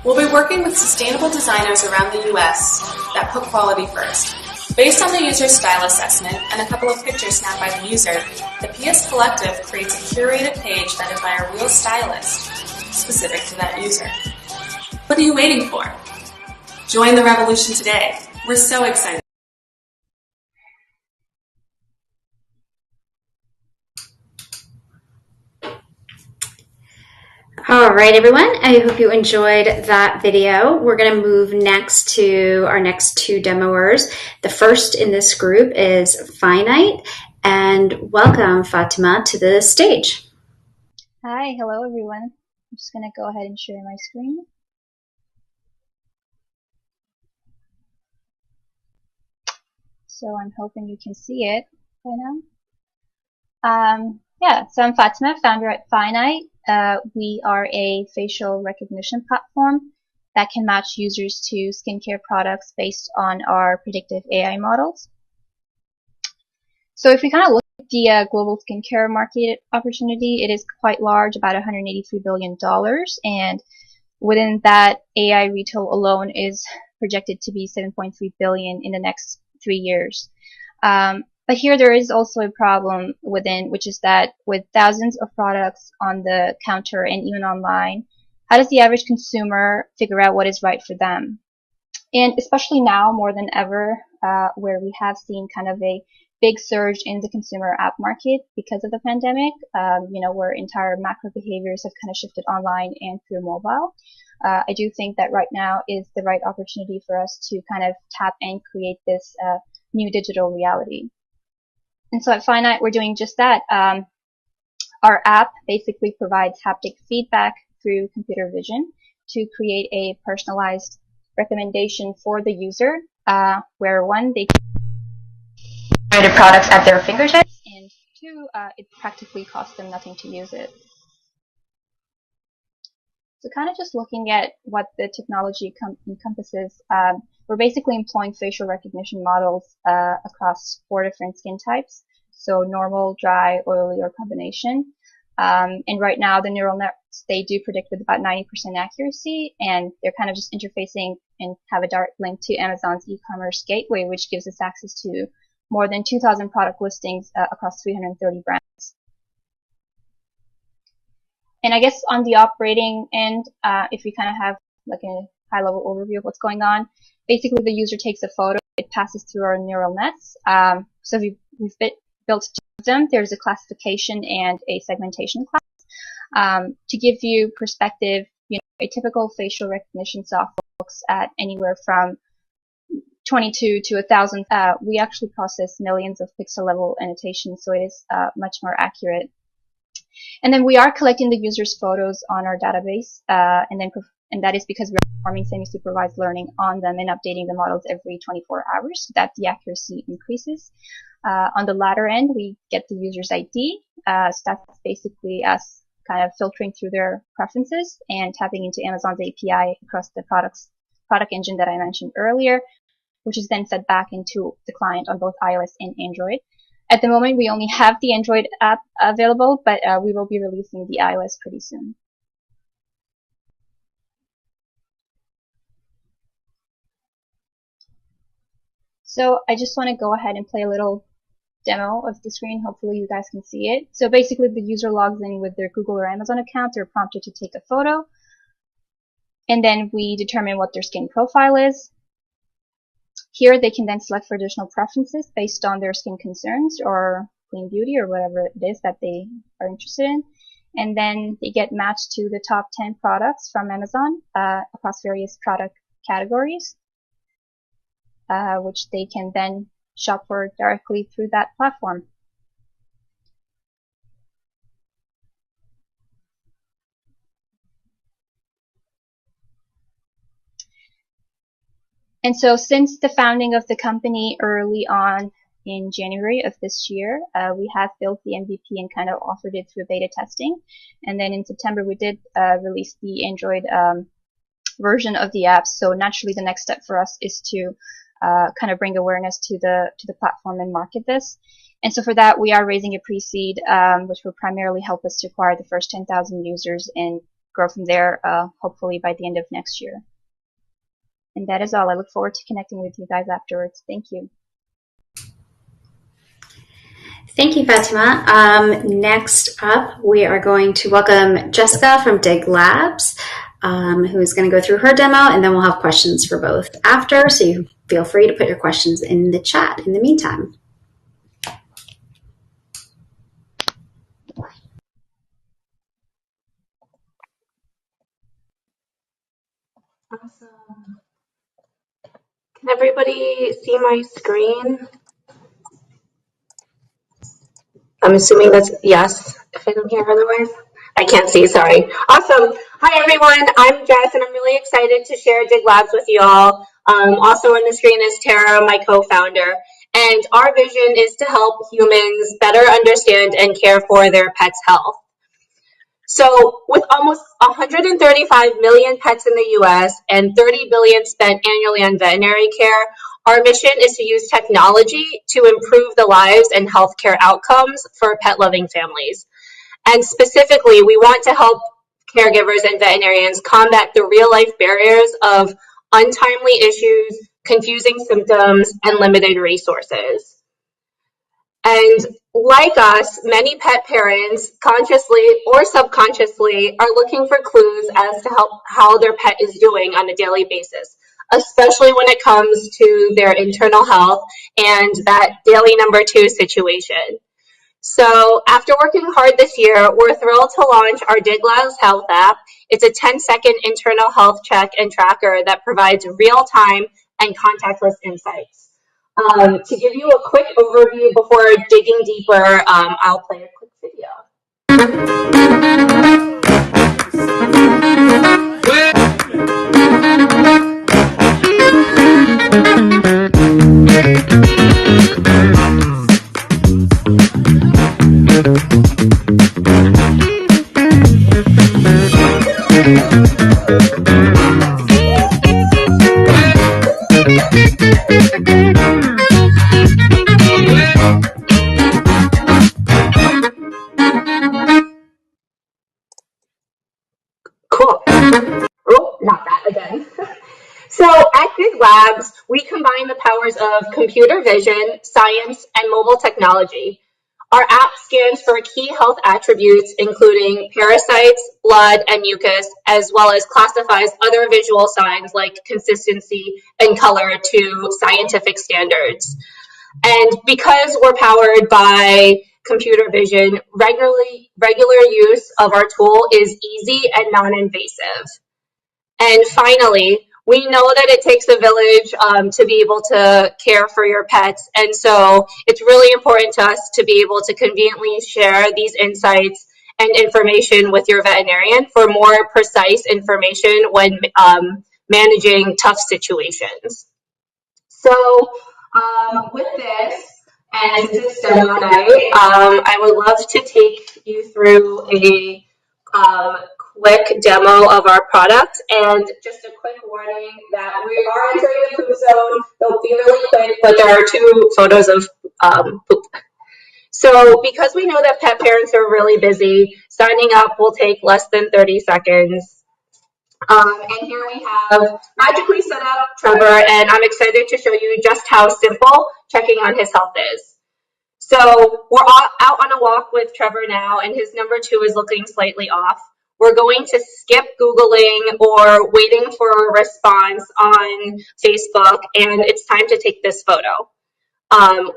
We'll be working with sustainable designers around the US that put quality first. Based on the user style assessment and a couple of pictures snapped by the user, the PS Collective creates a curated page that is by a real stylist, specific to that user. What are you waiting for? Join the revolution today. We're so excited. All right, everyone. I hope you enjoyed that video. We're going to move next to our next two demoers. The first in this group is Finite, and welcome, Fatima, to the stage. Hi, hello, everyone. I'm just going to go ahead and share my screen. So I'm hoping you can see it by now. So I'm Fatima, founder at Finite. We are a facial recognition platform that can match users to skincare products based on our predictive AI models. So if we kind of look at the global skincare market opportunity, it is quite large, about $183 billion. And within that, AI retail alone is projected to be $7.3 billion in the next 3 years. But here there is also a problem within, which is that with thousands of products on the counter and even online, how does the average consumer figure out what is right for them? And especially now more than ever, where we have seen kind of a big surge in the consumer app market because of the pandemic, where entire macro behaviors have kind of shifted online and through mobile. I do think that right now is the right opportunity for us to kind of tap and create this new digital reality. And so at Finite, we're doing just that. Our app basically provides haptic feedback through computer vision to create a personalized recommendation for the user, where one, they can find the products at their fingertips, and two, it practically costs them nothing to use it. So kind of just looking at what the technology encompasses, we're basically employing facial recognition models across 4 different skin types. So normal, dry, oily, or combination. And right now the neural nets, they do predict with about 90% accuracy, and they're kind of just interfacing and have a direct link to Amazon's e-commerce gateway, which gives us access to more than 2,000 product listings across 330 brands. And I guess on the operating end, if we kind of have like a high-level overview of what's going on, basically the user takes a photo, it passes through our neural nets. So we've built 2 of them. There's a classification and a segmentation class. To give you perspective, a typical facial recognition software looks at anywhere from 22 to 1,000. We actually process millions of pixel-level annotations, so it is much more accurate. And then we are collecting the user's photos on our database, and that is because we're performing semi-supervised learning on them and updating the models every 24 hours so that the accuracy increases. On the latter end, we get the user's ID. So that's basically us kind of filtering through their preferences and tapping into Amazon's API across the product engine that I mentioned earlier, which is then fed back into the client on both iOS and Android. At the moment, we only have the Android app available, but we will be releasing the iOS pretty soon. So I just want to go ahead and play a little demo of the screen. Hopefully you guys can see it. So basically the user logs in with their Google or Amazon account. They're prompted to take a photo. And then we determine what their skin profile is. Here they can then select for additional preferences based on their skin concerns or clean beauty or whatever it is that they are interested in. And then they get matched to the top 10 products from Amazon across various product categories. which they can then shop for directly through that platform. And so since the founding of the company early on in January of this year, we have built the MVP and kind of offered it through beta testing. And then in September, we did release the Android version of the app. So naturally, the next step for us is to kind of bring awareness to the platform and market this. And so for that, we are raising a pre-seed, which will primarily help us to acquire the first 10,000 users and grow from there, hopefully by the end of next year. And that is all. I look forward to connecting with you guys afterwards. Thank you. Thank you, Fatima. Next up, we are going to welcome Jessica from Dig Labs, who is going to go through her demo, and then we'll have questions for both after, so you feel free to put your questions in the chat in the meantime. Awesome. Can everybody see my screen? I'm assuming that's yes, if I don't hear otherwise. I can't see, sorry. Awesome. Hi, everyone. I'm Jess, and I'm really excited to share Dig Labs with you all. Also on the screen is Tara, my co-founder. And our vision is to help humans better understand and care for their pets' health. So with almost 135 million pets in the U.S. and 30 billion spent annually on veterinary care, our mission is to use technology to improve the lives and healthcare outcomes for pet-loving families. And specifically, we want to help caregivers and veterinarians combat the real-life barriers of untimely issues, confusing symptoms, and limited resources. And like us, many pet parents, consciously or subconsciously, are looking for clues as to how their pet is doing on a daily basis, especially when it comes to their internal health and that daily number 2 situation. So after working hard this year, we're thrilled to launch our Dig Labs Health app. It's a 10-second internal health check and tracker that provides real-time and contactless insights. To give you a quick overview before digging deeper, I'll play a quick video. Cool. Oh, not that again. So at Dig Labs, we combine the powers of computer vision, science, and mobile technology. Our app scans for key health attributes, including parasites, blood, and mucus, as well as classifies other visual signs like consistency and color to scientific standards. And because we're powered by computer vision, regular use of our tool is easy and non-invasive. And finally, we know that it takes a village to be able to care for your pets. And so it's really important to us to be able to conveniently share these insights and information with your veterinarian for more precise information when managing tough situations. So with this, and since it's demo night, I would love to take you through a quick demo of our product, and just a quick warning that we are entering the poop zone. They'll be really quick, but there are 2 photos of poop. So because we know that pet parents are really busy, signing up will take less than 30 seconds. And here we have magically set up Trevor, and I'm excited to show you just how simple checking on his health is. So we're out on a walk with Trevor now, and his number 2 is looking slightly off. We're going to skip Googling or waiting for a response on Facebook, and it's time to take this photo.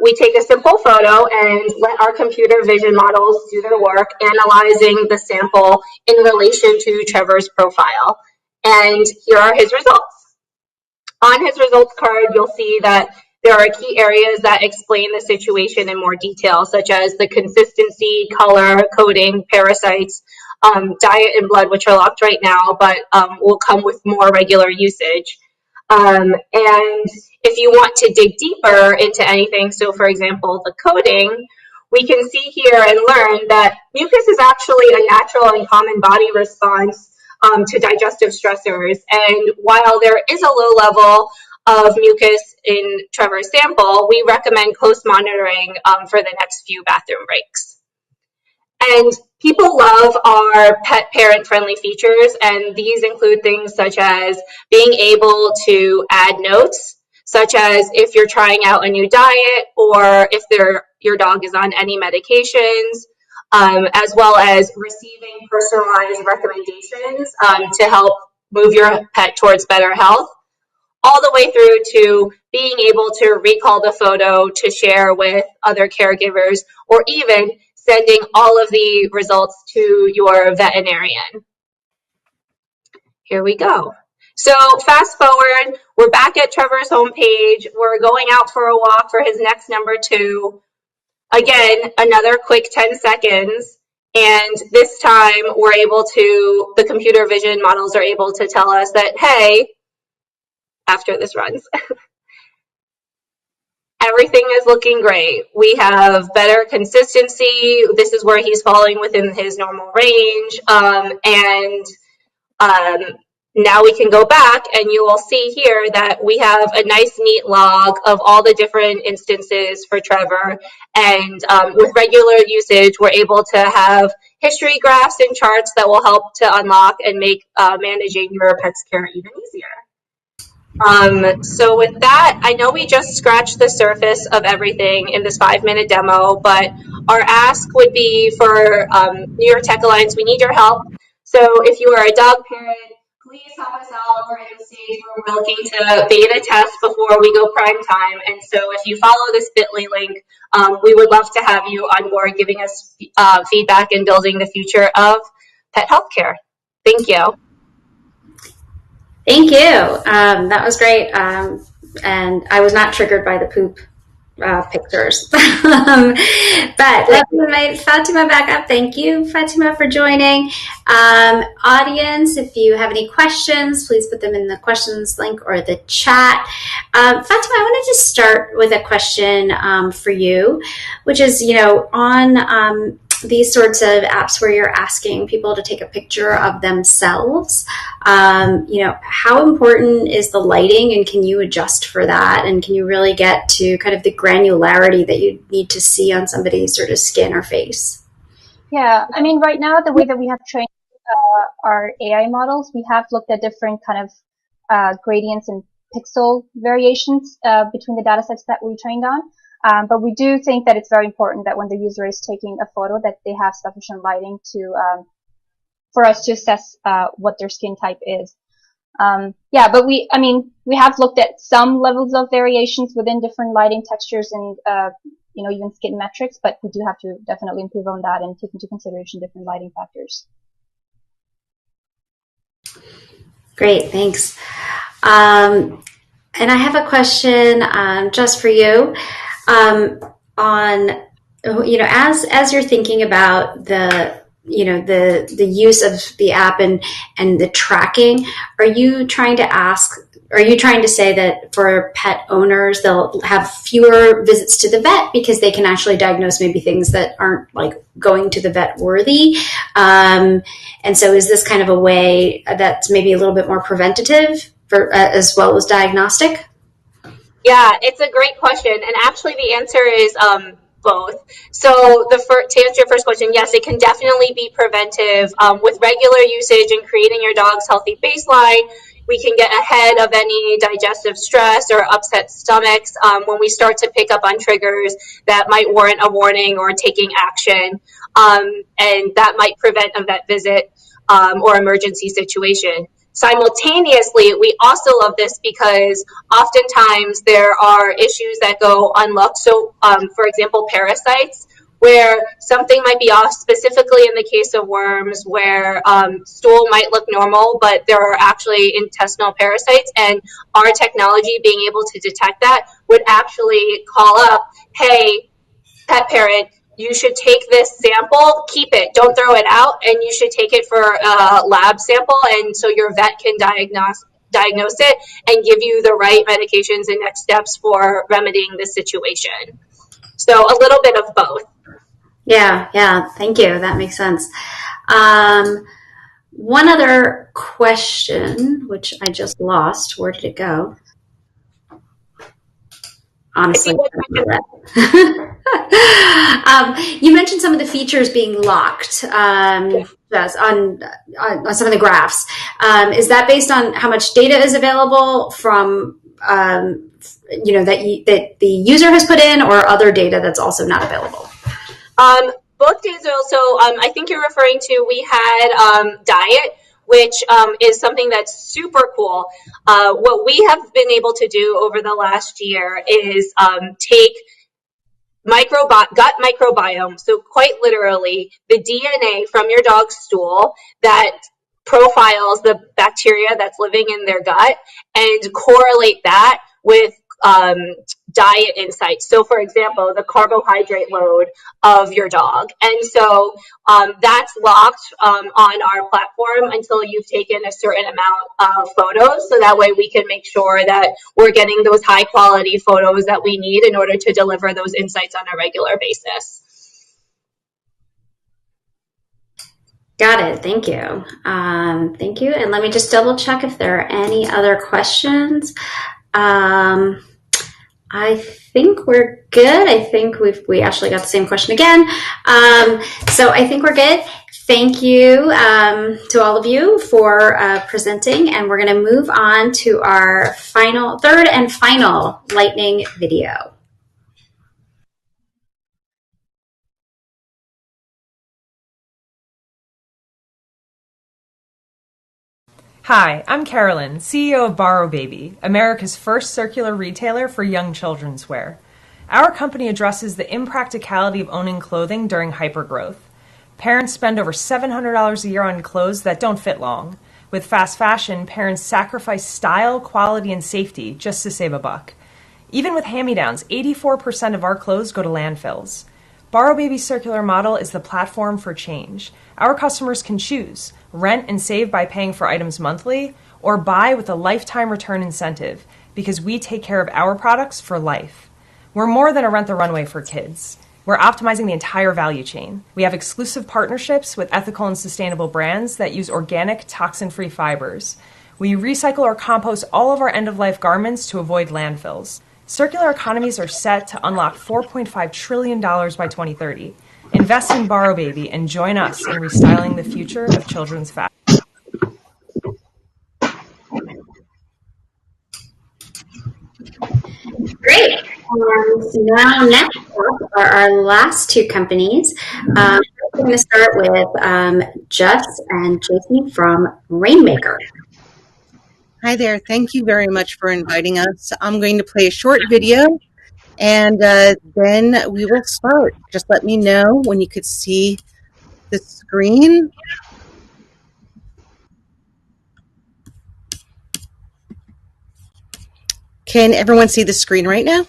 We take a simple photo and let our computer vision models do their work, analyzing the sample in relation to Trevor's profile. And here are his results. On his results card, you'll see that there are key areas that explain the situation in more detail, such as the consistency, color, coating, parasites, diet and blood, which are locked right now, but will come with more regular usage. And if you want to dig deeper into anything, so for example, the coating, we can see here and learn that mucus is actually a natural and common body response to digestive stressors. And while there is a low level of mucus in Trevor's sample, we recommend close monitoring for the next few bathroom breaks. And people love our pet parent friendly features, and these include things such as being able to add notes, such as if you're trying out a new diet or if your dog is on any medications, as well as receiving personalized recommendations to help move your pet towards better health, all the way through to being able to recall the photo to share with other caregivers, or even sending all of the results to your veterinarian. Here we go. So fast forward, we're back at Trevor's homepage. We're going out for a walk for his next number 2. Again, another quick 10 seconds. And this time the computer vision models are able to tell us that, hey, after this runs, everything is looking great. We have better consistency. This is where he's falling within his normal range. Now we can go back and you will see here that we have a nice neat log of all the different instances for Trevor. And with regular usage, we're able to have history graphs and charts that will help to unlock and make managing your pet's care even easier. So with that, I know we just scratched the surface of everything in this 5-minute demo, but our ask would be for New York Tech Alliance, we need your help. So if you are a dog parent, please help us out. We're at the stage where we're looking to beta test before we go prime time. And so if you follow this bit.ly link, we would love to have you on board giving us feedback and building the future of pet healthcare. Thank you. Thank you. That was great. And I was not triggered by the poop pictures. But let me invite Fatima back up. Thank you, Fatima, for joining. Audience, if you have any questions, please put them in the questions link or the chat. Fatima, I wanted to start with a question for you, which is, on these sorts of apps where you're asking people to take a picture of themselves, how important is the lighting, and can you adjust for that? And can you really get to kind of the granularity that you need to see on somebody's sort of skin or face? Yeah, I mean, right now, the way that we have trained our AI models, we have looked at different kind of gradients and pixel variations between the data sets that we trained on. But we do think that it's very important that when the user is taking a photo that they have sufficient lighting for us to assess what their skin type is. But we have looked at some levels of variations within different lighting textures and even skin metrics, but we do have to definitely improve on that and take into consideration different lighting factors. Great, thanks. And I have a question just for you. As you're thinking about the use of the app and the tracking, are you trying to say that for pet owners, they'll have fewer visits to the vet because they can actually diagnose maybe things that aren't like going to the vet worthy? And so is this kind of a way that's maybe a little bit more preventative as well as diagnostic? Yeah, it's a great question, and actually the answer is both. So to answer your first question, yes, it can definitely be preventive. With regular usage and creating your dog's healthy baseline, we can get ahead of any digestive stress or upset stomachs when we start to pick up on triggers that might warrant a warning or taking action, and that might prevent a vet visit or emergency situation. Simultaneously, we also love this because oftentimes there are issues that go unlocked. So, for example, parasites. where something might be off, specifically in the case of worms, where stool might look normal, but there are actually intestinal parasites, and our technology being able to detect that would actually call up, hey, pet parent, you should take this sample, keep it, don't throw it out, and you should take it for a lab sample, and so your vet can diagnose it and give you the right medications and next steps for remedying the situation. So a little bit of both. Yeah, thank you. That makes sense. One other question, which I just lost. Where did it go? Honestly, you mentioned some of the features being locked yes, on some of the graphs. Is that based on how much data is available from that the user has put in, or other data that's also not available? Both data. So I think you're referring to, we had diet, which is something that's super cool. What we have been able to do over the last year is take gut microbiome, so quite literally the DNA from your dog's stool that profiles the bacteria that's living in their gut, and correlate that with diet insights. So for example, the carbohydrate load of your dog. And so that's locked on our platform until you've taken a certain amount of photos. So that way we can make sure that we're getting those high quality photos that we need in order to deliver those insights on a regular basis. Got it. Thank you. Thank you. And let me just double check if there are any other questions. I think we're good. I think we actually got the same question again. So I think we're good. Thank you to all of you for presenting, and we're going to move on to our third and final lightning video. Hi, I'm Carolyn, CEO of Borrow Baby, America's first circular retailer for young children's wear. Our company addresses the impracticality of owning clothing during hypergrowth. Parents spend over $700 a year on clothes that don't fit long. With fast fashion, parents sacrifice style, quality, and safety just to save a buck. Even with hand-me-downs, 84% of our clothes go to landfills. Borrow Baby's circular model is the platform for change. Our customers can choose, rent and save by paying for items monthly, or buy with a lifetime return incentive, because we take care of our products for life. We're more than a rent the runway for kids. We're optimizing the entire value chain. We have exclusive partnerships with ethical and sustainable brands that use organic, toxin-free fibers. We recycle or compost all of our end-of-life garments to avoid landfills. Circular economies are set to unlock $4.5 trillion by 2030. Invest in Borrow Baby and join us in restyling the future of children's fashion. Great. Now next up are our last two companies. We're going to start with Jess and Jason from Rainmaker. Hi there. Thank you very much for inviting us. I'm going to play a short video, and then we will start. Just let me know when you could see the screen. Can everyone see the screen right now?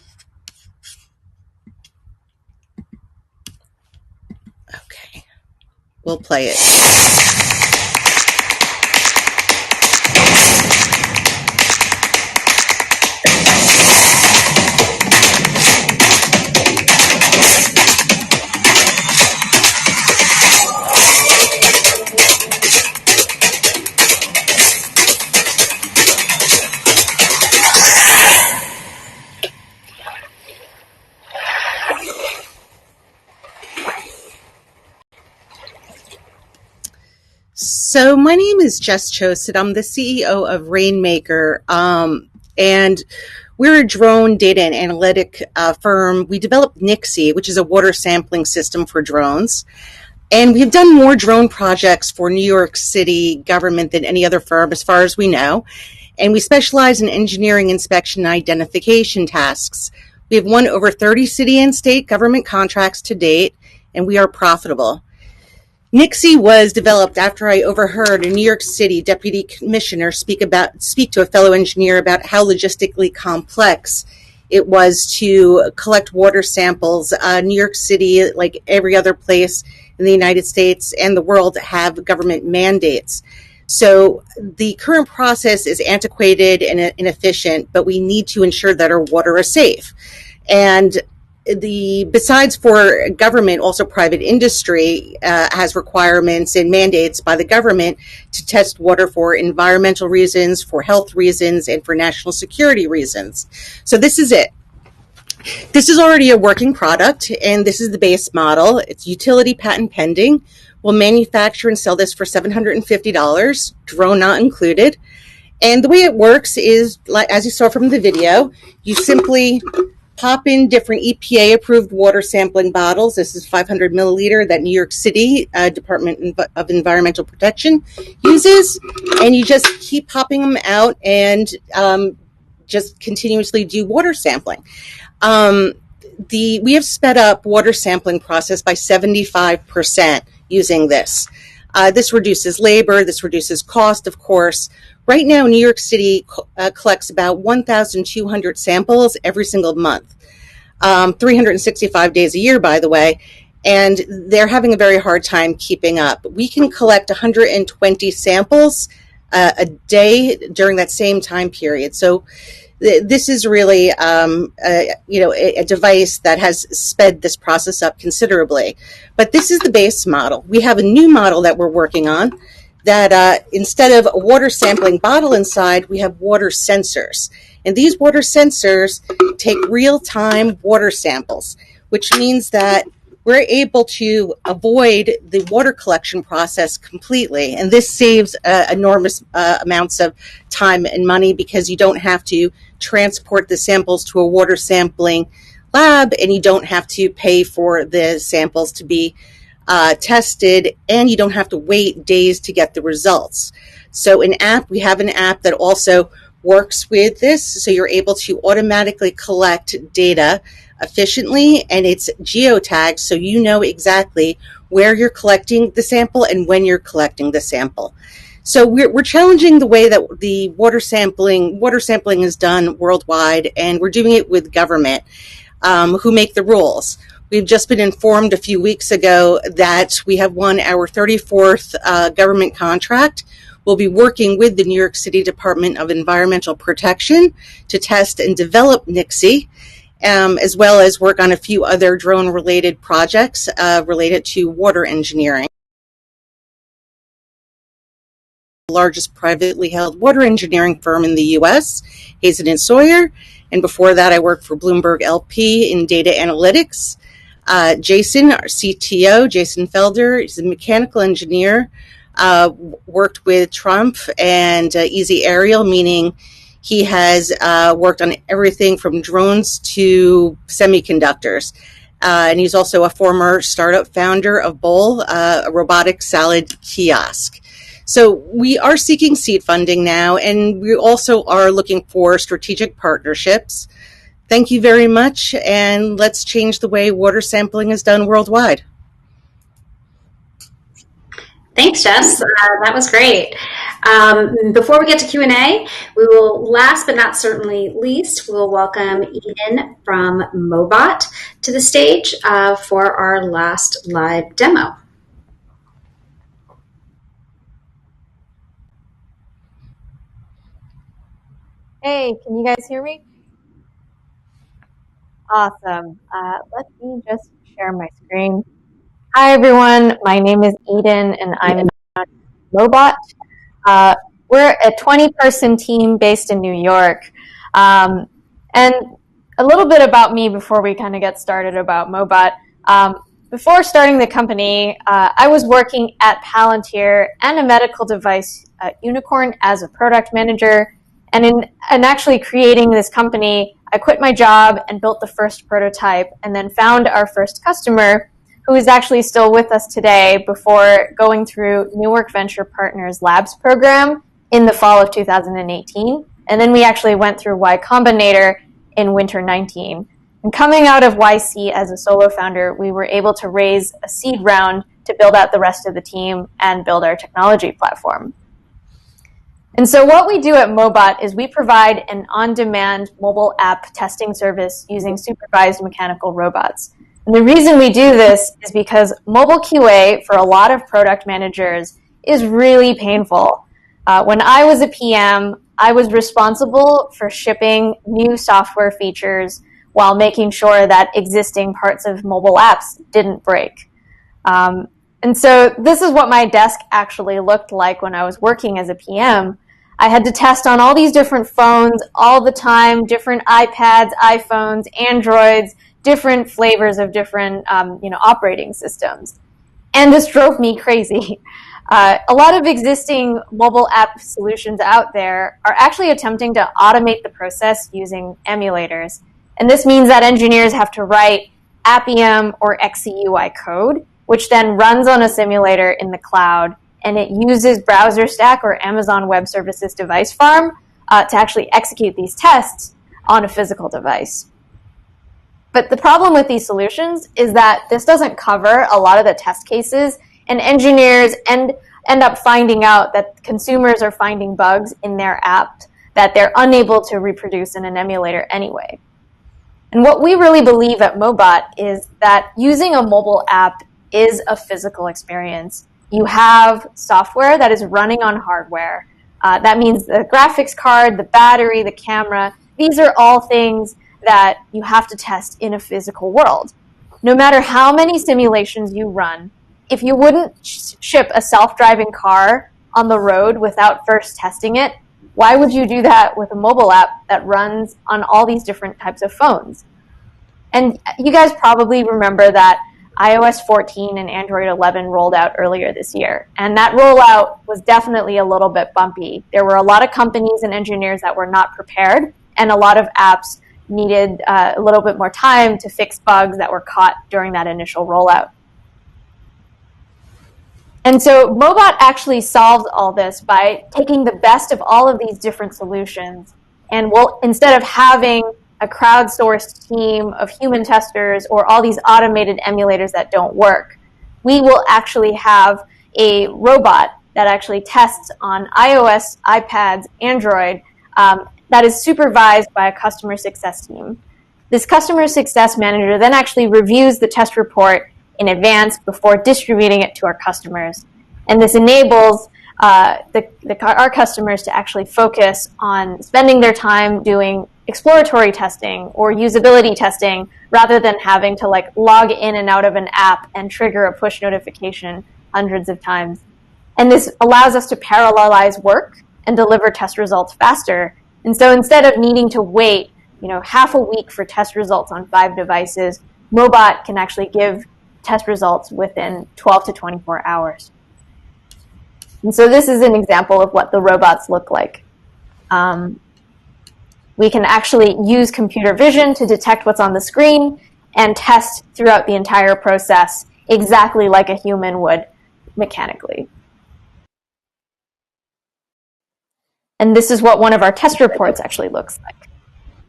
Okay. We'll play it. So my name is Jess Choset. I'm the CEO of Rainmaker, and we're a drone data and analytic firm. We developed Nixie, which is a water sampling system for drones. And we've done more drone projects for New York City government than any other firm, as far as we know. And we specialize in engineering, inspection, and identification tasks. We have won over 30 city and state government contracts to date, and we are profitable. NICSI was developed after I overheard a New York City deputy commissioner speak to a fellow engineer about how logistically complex it was to collect water samples. New York City, like every other place in the United States and the world, have government mandates. So the current process is antiquated and inefficient, but we need to ensure that our water is safe. And besides for government, also private industry has requirements and mandates by the government to test water for environmental reasons, for health reasons, and for national security reasons. So this is it. This is already a working product, and this is the base model. It's utility patent pending. We'll manufacture and sell this for $750, drone not included. And the way it works is, as you saw from the video, you simply pop in different EPA-approved water sampling bottles. This is 500 milliliter that New York City Department of Environmental Protection uses. And you just keep popping them out and just continuously do water sampling. We have sped up water sampling process by 75% using this. This reduces labor, this reduces cost, of course. Right now, New York City collects about 1,200 samples every single month, 365 days a year, by the way, and they're having a very hard time keeping up. We can collect 120 samples a day during that same time period. So this is really, a device that has sped this process up considerably. But this is the base model. We have a new model that we're working on that instead of a water sampling bottle inside, we have water sensors. And these water sensors take real-time water samples, which means that we're able to avoid the water collection process completely. And this saves enormous amounts of time and money because you don't have to transport the samples to a water sampling lab, and you don't have to pay for the samples to be tested, and you don't have to wait days to get the results. So we have an app that also works with this, so you're able to automatically collect data efficiently, and it's geotagged, so you know exactly where you're collecting the sample and when you're collecting the sample. So we're challenging the way that the water sampling is done worldwide, and we're doing it with government who make the rules. We've just been informed a few weeks ago that we have won our 34th government contract. We'll be working with the New York City Department of Environmental Protection to test and develop NICSI, as well as work on a few other drone-related projects related to water engineering. The largest privately held water engineering firm in the U.S., Hazen & Sawyer, and before that I worked for Bloomberg LP in data analytics. Jason, our CTO, Jason Felder, he's a mechanical engineer, worked with Trump and Easy Aerial, meaning he has worked on everything from drones to semiconductors. And he's also a former startup founder of Bowl, a robotic salad kiosk. So we are seeking seed funding now, and we also are looking for strategic partnerships. Thank you very much, and let's change the way water sampling is done worldwide. Thanks, Jess. That was great. Before we get to Q&A, we will, last but not certainly least, we'll welcome Eden from Mobot to the stage for our last live demo. Hey, can you guys hear me? Awesome. Let me just share my screen. Hi, everyone. My name is Eden, and I'm Mobot. We're a 20-person team based in New York. And a little bit about me before we kind of get started about Mobot. Before starting the company, I was working at Palantir and a medical device unicorn as a product manager. And in actually creating this company, I quit my job and built the first prototype and then found our first customer, who is actually still with us today, before going through Newark Venture Partners Labs program in the fall of 2018. And then we actually went through Y Combinator in winter 19. And coming out of YC as a solo founder, we were able to raise a seed round to build out the rest of the team and build our technology platform. And so what we do at Mobot is we provide an on-demand mobile app testing service using supervised mechanical robots. And the reason we do this is because mobile QA for a lot of product managers is really painful. When I was a PM, I was responsible for shipping new software features while making sure that existing parts of mobile apps didn't break. And so this is what my desk actually looked like when I was working as a PM. I had to test on all these different phones all the time, different iPads, iPhones, Androids, different flavors of different operating systems. And this drove me crazy. A lot of existing mobile app solutions out there are actually attempting to automate the process using emulators. And this means that engineers have to write Appium or XCUI code, which then runs on a simulator in the cloud, and it uses BrowserStack or Amazon Web Services device farm to actually execute these tests on a physical device. But the problem with these solutions is that this doesn't cover a lot of the test cases, and engineers end up finding out that consumers are finding bugs in their app that they're unable to reproduce in an emulator anyway. And what we really believe at Mobot is that using a mobile app is a physical experience. You have software that is running on hardware. That means the graphics card, the battery, the camera. These are all things that you have to test in a physical world. No matter how many simulations you run, if you wouldn't ship a self-driving car on the road without first testing it, why would you do that with a mobile app that runs on all these different types of phones? And you guys probably remember that iOS 14 and Android 11 rolled out earlier this year. And that rollout was definitely a little bit bumpy. There were a lot of companies and engineers that were not prepared, and a lot of apps needed a little bit more time to fix bugs that were caught during that initial rollout. And so Mobot actually solved all this by taking the best of all of these different solutions, and instead of having a crowdsourced team of human testers or all these automated emulators that don't work, we will actually have a robot that actually tests on iOS, iPads, Android, that is supervised by a customer success team. This customer success manager then actually reviews the test report in advance before distributing it to our customers. And this enables our customers to actually focus on spending their time doing exploratory testing or usability testing rather than having to log in and out of an app and trigger a push notification hundreds of times. And this allows us to parallelize work and deliver test results faster. And so instead of needing to wait, half a week for test results on 5 devices, Mobot can actually give test results within 12 to 24 hours. And so this is an example of what the robots look like. We can actually use computer vision to detect what's on the screen and test throughout the entire process exactly like a human would mechanically. And this is what one of our test reports actually looks like.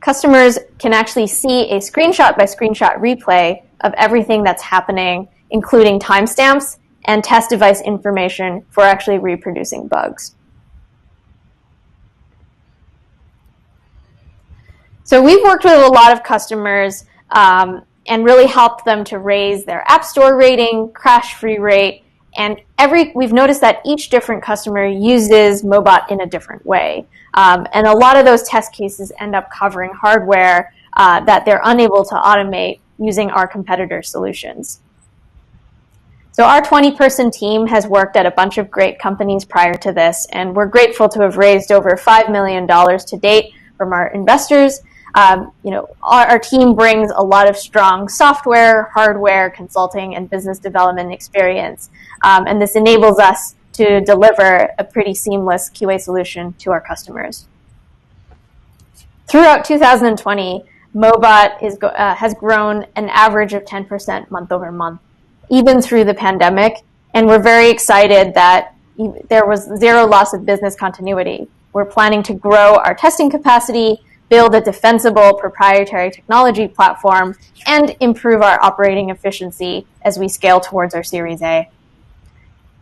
Customers can actually see a screenshot by screenshot replay of everything that's happening, including timestamps and test device information for actually reproducing bugs. So we've worked with a lot of customers and really helped them to raise their App Store rating, crash-free rate, and we've noticed that each different customer uses Mobot in a different way. And a lot of those test cases end up covering hardware that they're unable to automate using our competitor solutions. So our 20-person team has worked at a bunch of great companies prior to this, and we're grateful to have raised over $5 million to date from our investors. Our team brings a lot of strong software, hardware, consulting, and business development experience. And this enables us to deliver a pretty seamless QA solution to our customers. Throughout 2020, Mobot has grown an average of 10% month over month, even through the pandemic. And we're very excited that there was zero loss of business continuity. We're planning to grow our testing capacity build a defensible proprietary technology platform, and improve our operating efficiency as we scale towards our Series A.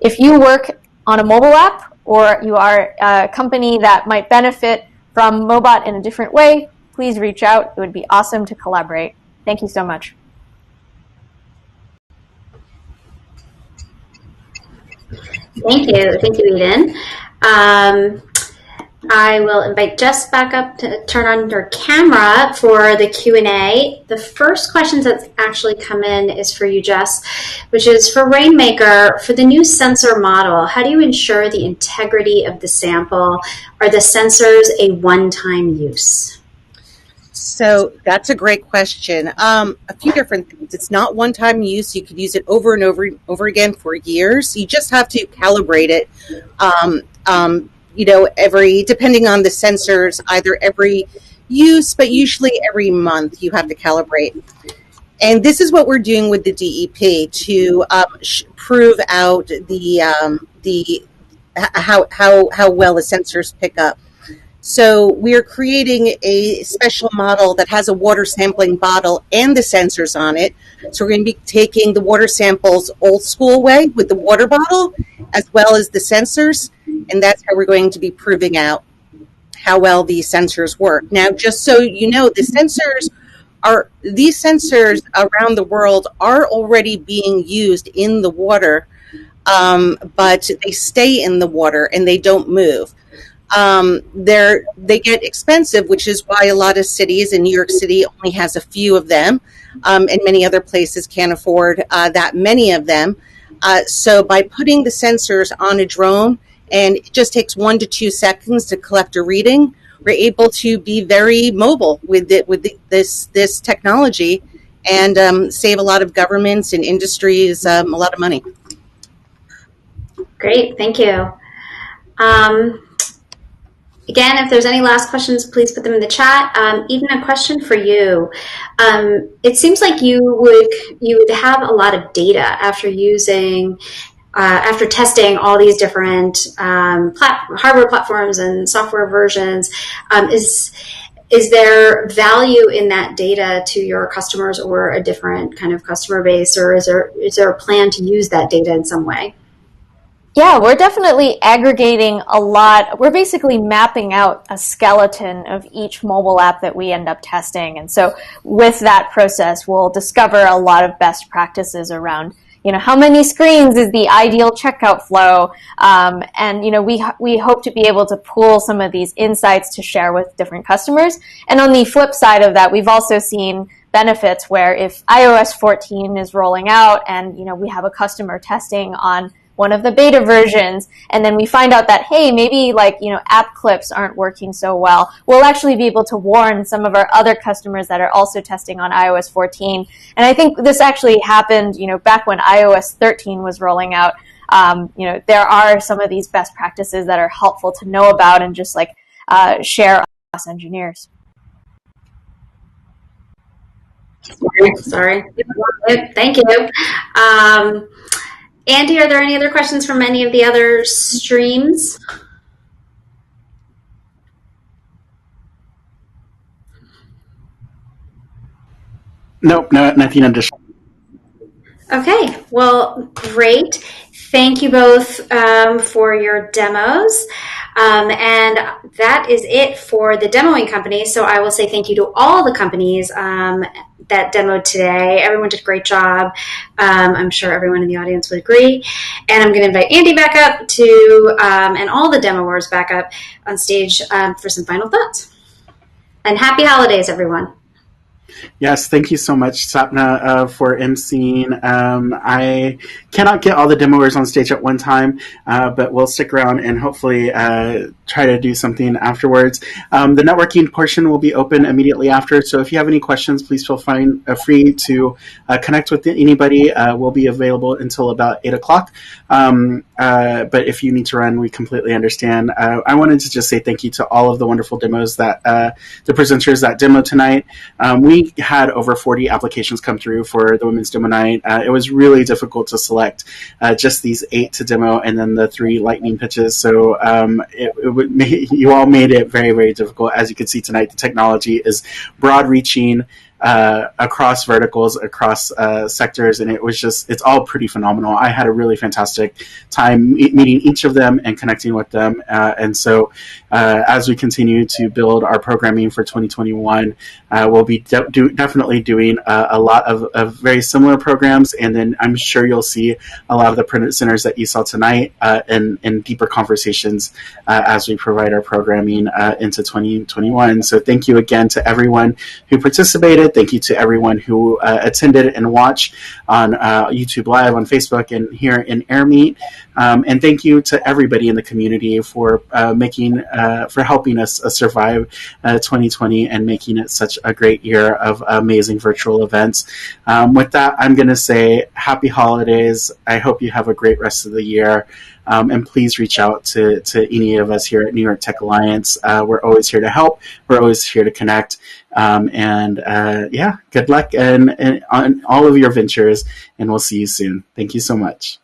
If you work on a mobile app or you are a company that might benefit from Mobot in a different way, please reach out. It would be awesome to collaborate. Thank you so much. Thank you, Eden. I will invite Jess back up to turn on your camera for the Q&A. The first questions that's actually come in is for you, Jess, which is for Rainmaker. For the new sensor model, how do you ensure the integrity of the sample? Are the sensors a one-time use? So that's a great question. A few different things. It's not one-time use. You could use it over and over again for years. You just have to calibrate it. Depending on the sensors, either every use, but usually every month you have to calibrate. And this is what we're doing with the DEP to prove out how well the sensors pick up. So we are creating a special model that has a water sampling bottle and the sensors on it. So we're going to be taking the water samples old school way with the water bottle as well as the sensors. And that's how we're going to be proving out how well these sensors work. Now, just so you know, these sensors around the world are already being used in the water, but they stay in the water and they don't move. They get expensive, which is why a lot of cities, and New York City only has a few of them, and many other places can't afford that many of them. So by putting the sensors on a drone, and it just takes 1 to 2 seconds to collect a reading, we're able to be very mobile with this technology and save a lot of governments and industries a lot of money. Great, thank you. Again, if there's any last questions, please put them in the chat. Even a question for you. It seems like you would have a lot of data after testing all these different hardware platforms and software versions. Is there value in that data to your customers or a different kind of customer base, or is there a plan to use that data in some way? Yeah, we're definitely aggregating a lot. We're basically mapping out a skeleton of each mobile app that we end up testing. And so with that process, we'll discover a lot of best practices around, how many screens is the ideal checkout flow? And, we hope to be able to pool some of these insights to share with different customers. And on the flip side of that, we've also seen benefits where if iOS 14 is rolling out and, we have a customer testing on one of the beta versions, and then we find out that, hey, maybe app clips aren't working so well, we'll actually be able to warn some of our other customers that are also testing on iOS 14. And I think this actually happened, back when iOS 13 was rolling out. There are some of these best practices that are helpful to know about and just share us engineers. Sorry. Thank you. Andy, are there any other questions from any of the other streams? Nope, nothing additional. Okay, well, great. Thank you both for your demos. And that is it for the demoing company. So I will say thank you to all the companies that demoed today. Everyone did a great job. I'm sure everyone in the audience would agree. And I'm going to invite Andy back up and all the demoers back up on stage for some final thoughts. And happy holidays, everyone. Yes, thank you so much, Sapna, for emceeing. I cannot get all the demoers on stage at one time, but we'll stick around and hopefully try to do something afterwards. The networking portion will be open immediately after, so if you have any questions, please feel free to connect with anybody. We'll be available until about 8 o'clock. But if you need to run, we completely understand. I wanted to just say thank you to all of the wonderful demos the presenters that demoed tonight. We we had over 40 applications come through for the Women's Demo Night. It was really difficult to select just these 8 to demo and then the 3 lightning pitches. So you all made it very, very difficult. As you can see tonight, the technology is broad reaching, across verticals, across sectors, and it's all pretty phenomenal. I had a really fantastic time meeting each of them and connecting with them. And so as we continue to build our programming for 2021, we'll be definitely doing a lot of very similar programs, and then I'm sure you'll see a lot of the presenters that you saw tonight in deeper conversations as we provide our programming into 2021. So thank you again to everyone who participated. Thank you to everyone who attended and watched on YouTube Live, on Facebook, and here in AirMeet. And thank you to everybody in the community for helping us survive 2020 and making it such a great year of amazing virtual events. With that, I'm going to say happy holidays. I hope you have a great rest of the year. And please reach out to any of us here at New York Tech Alliance. We're always here to help. We're always here to connect. Good luck and on all of your ventures, and we'll see you soon. Thank you so much.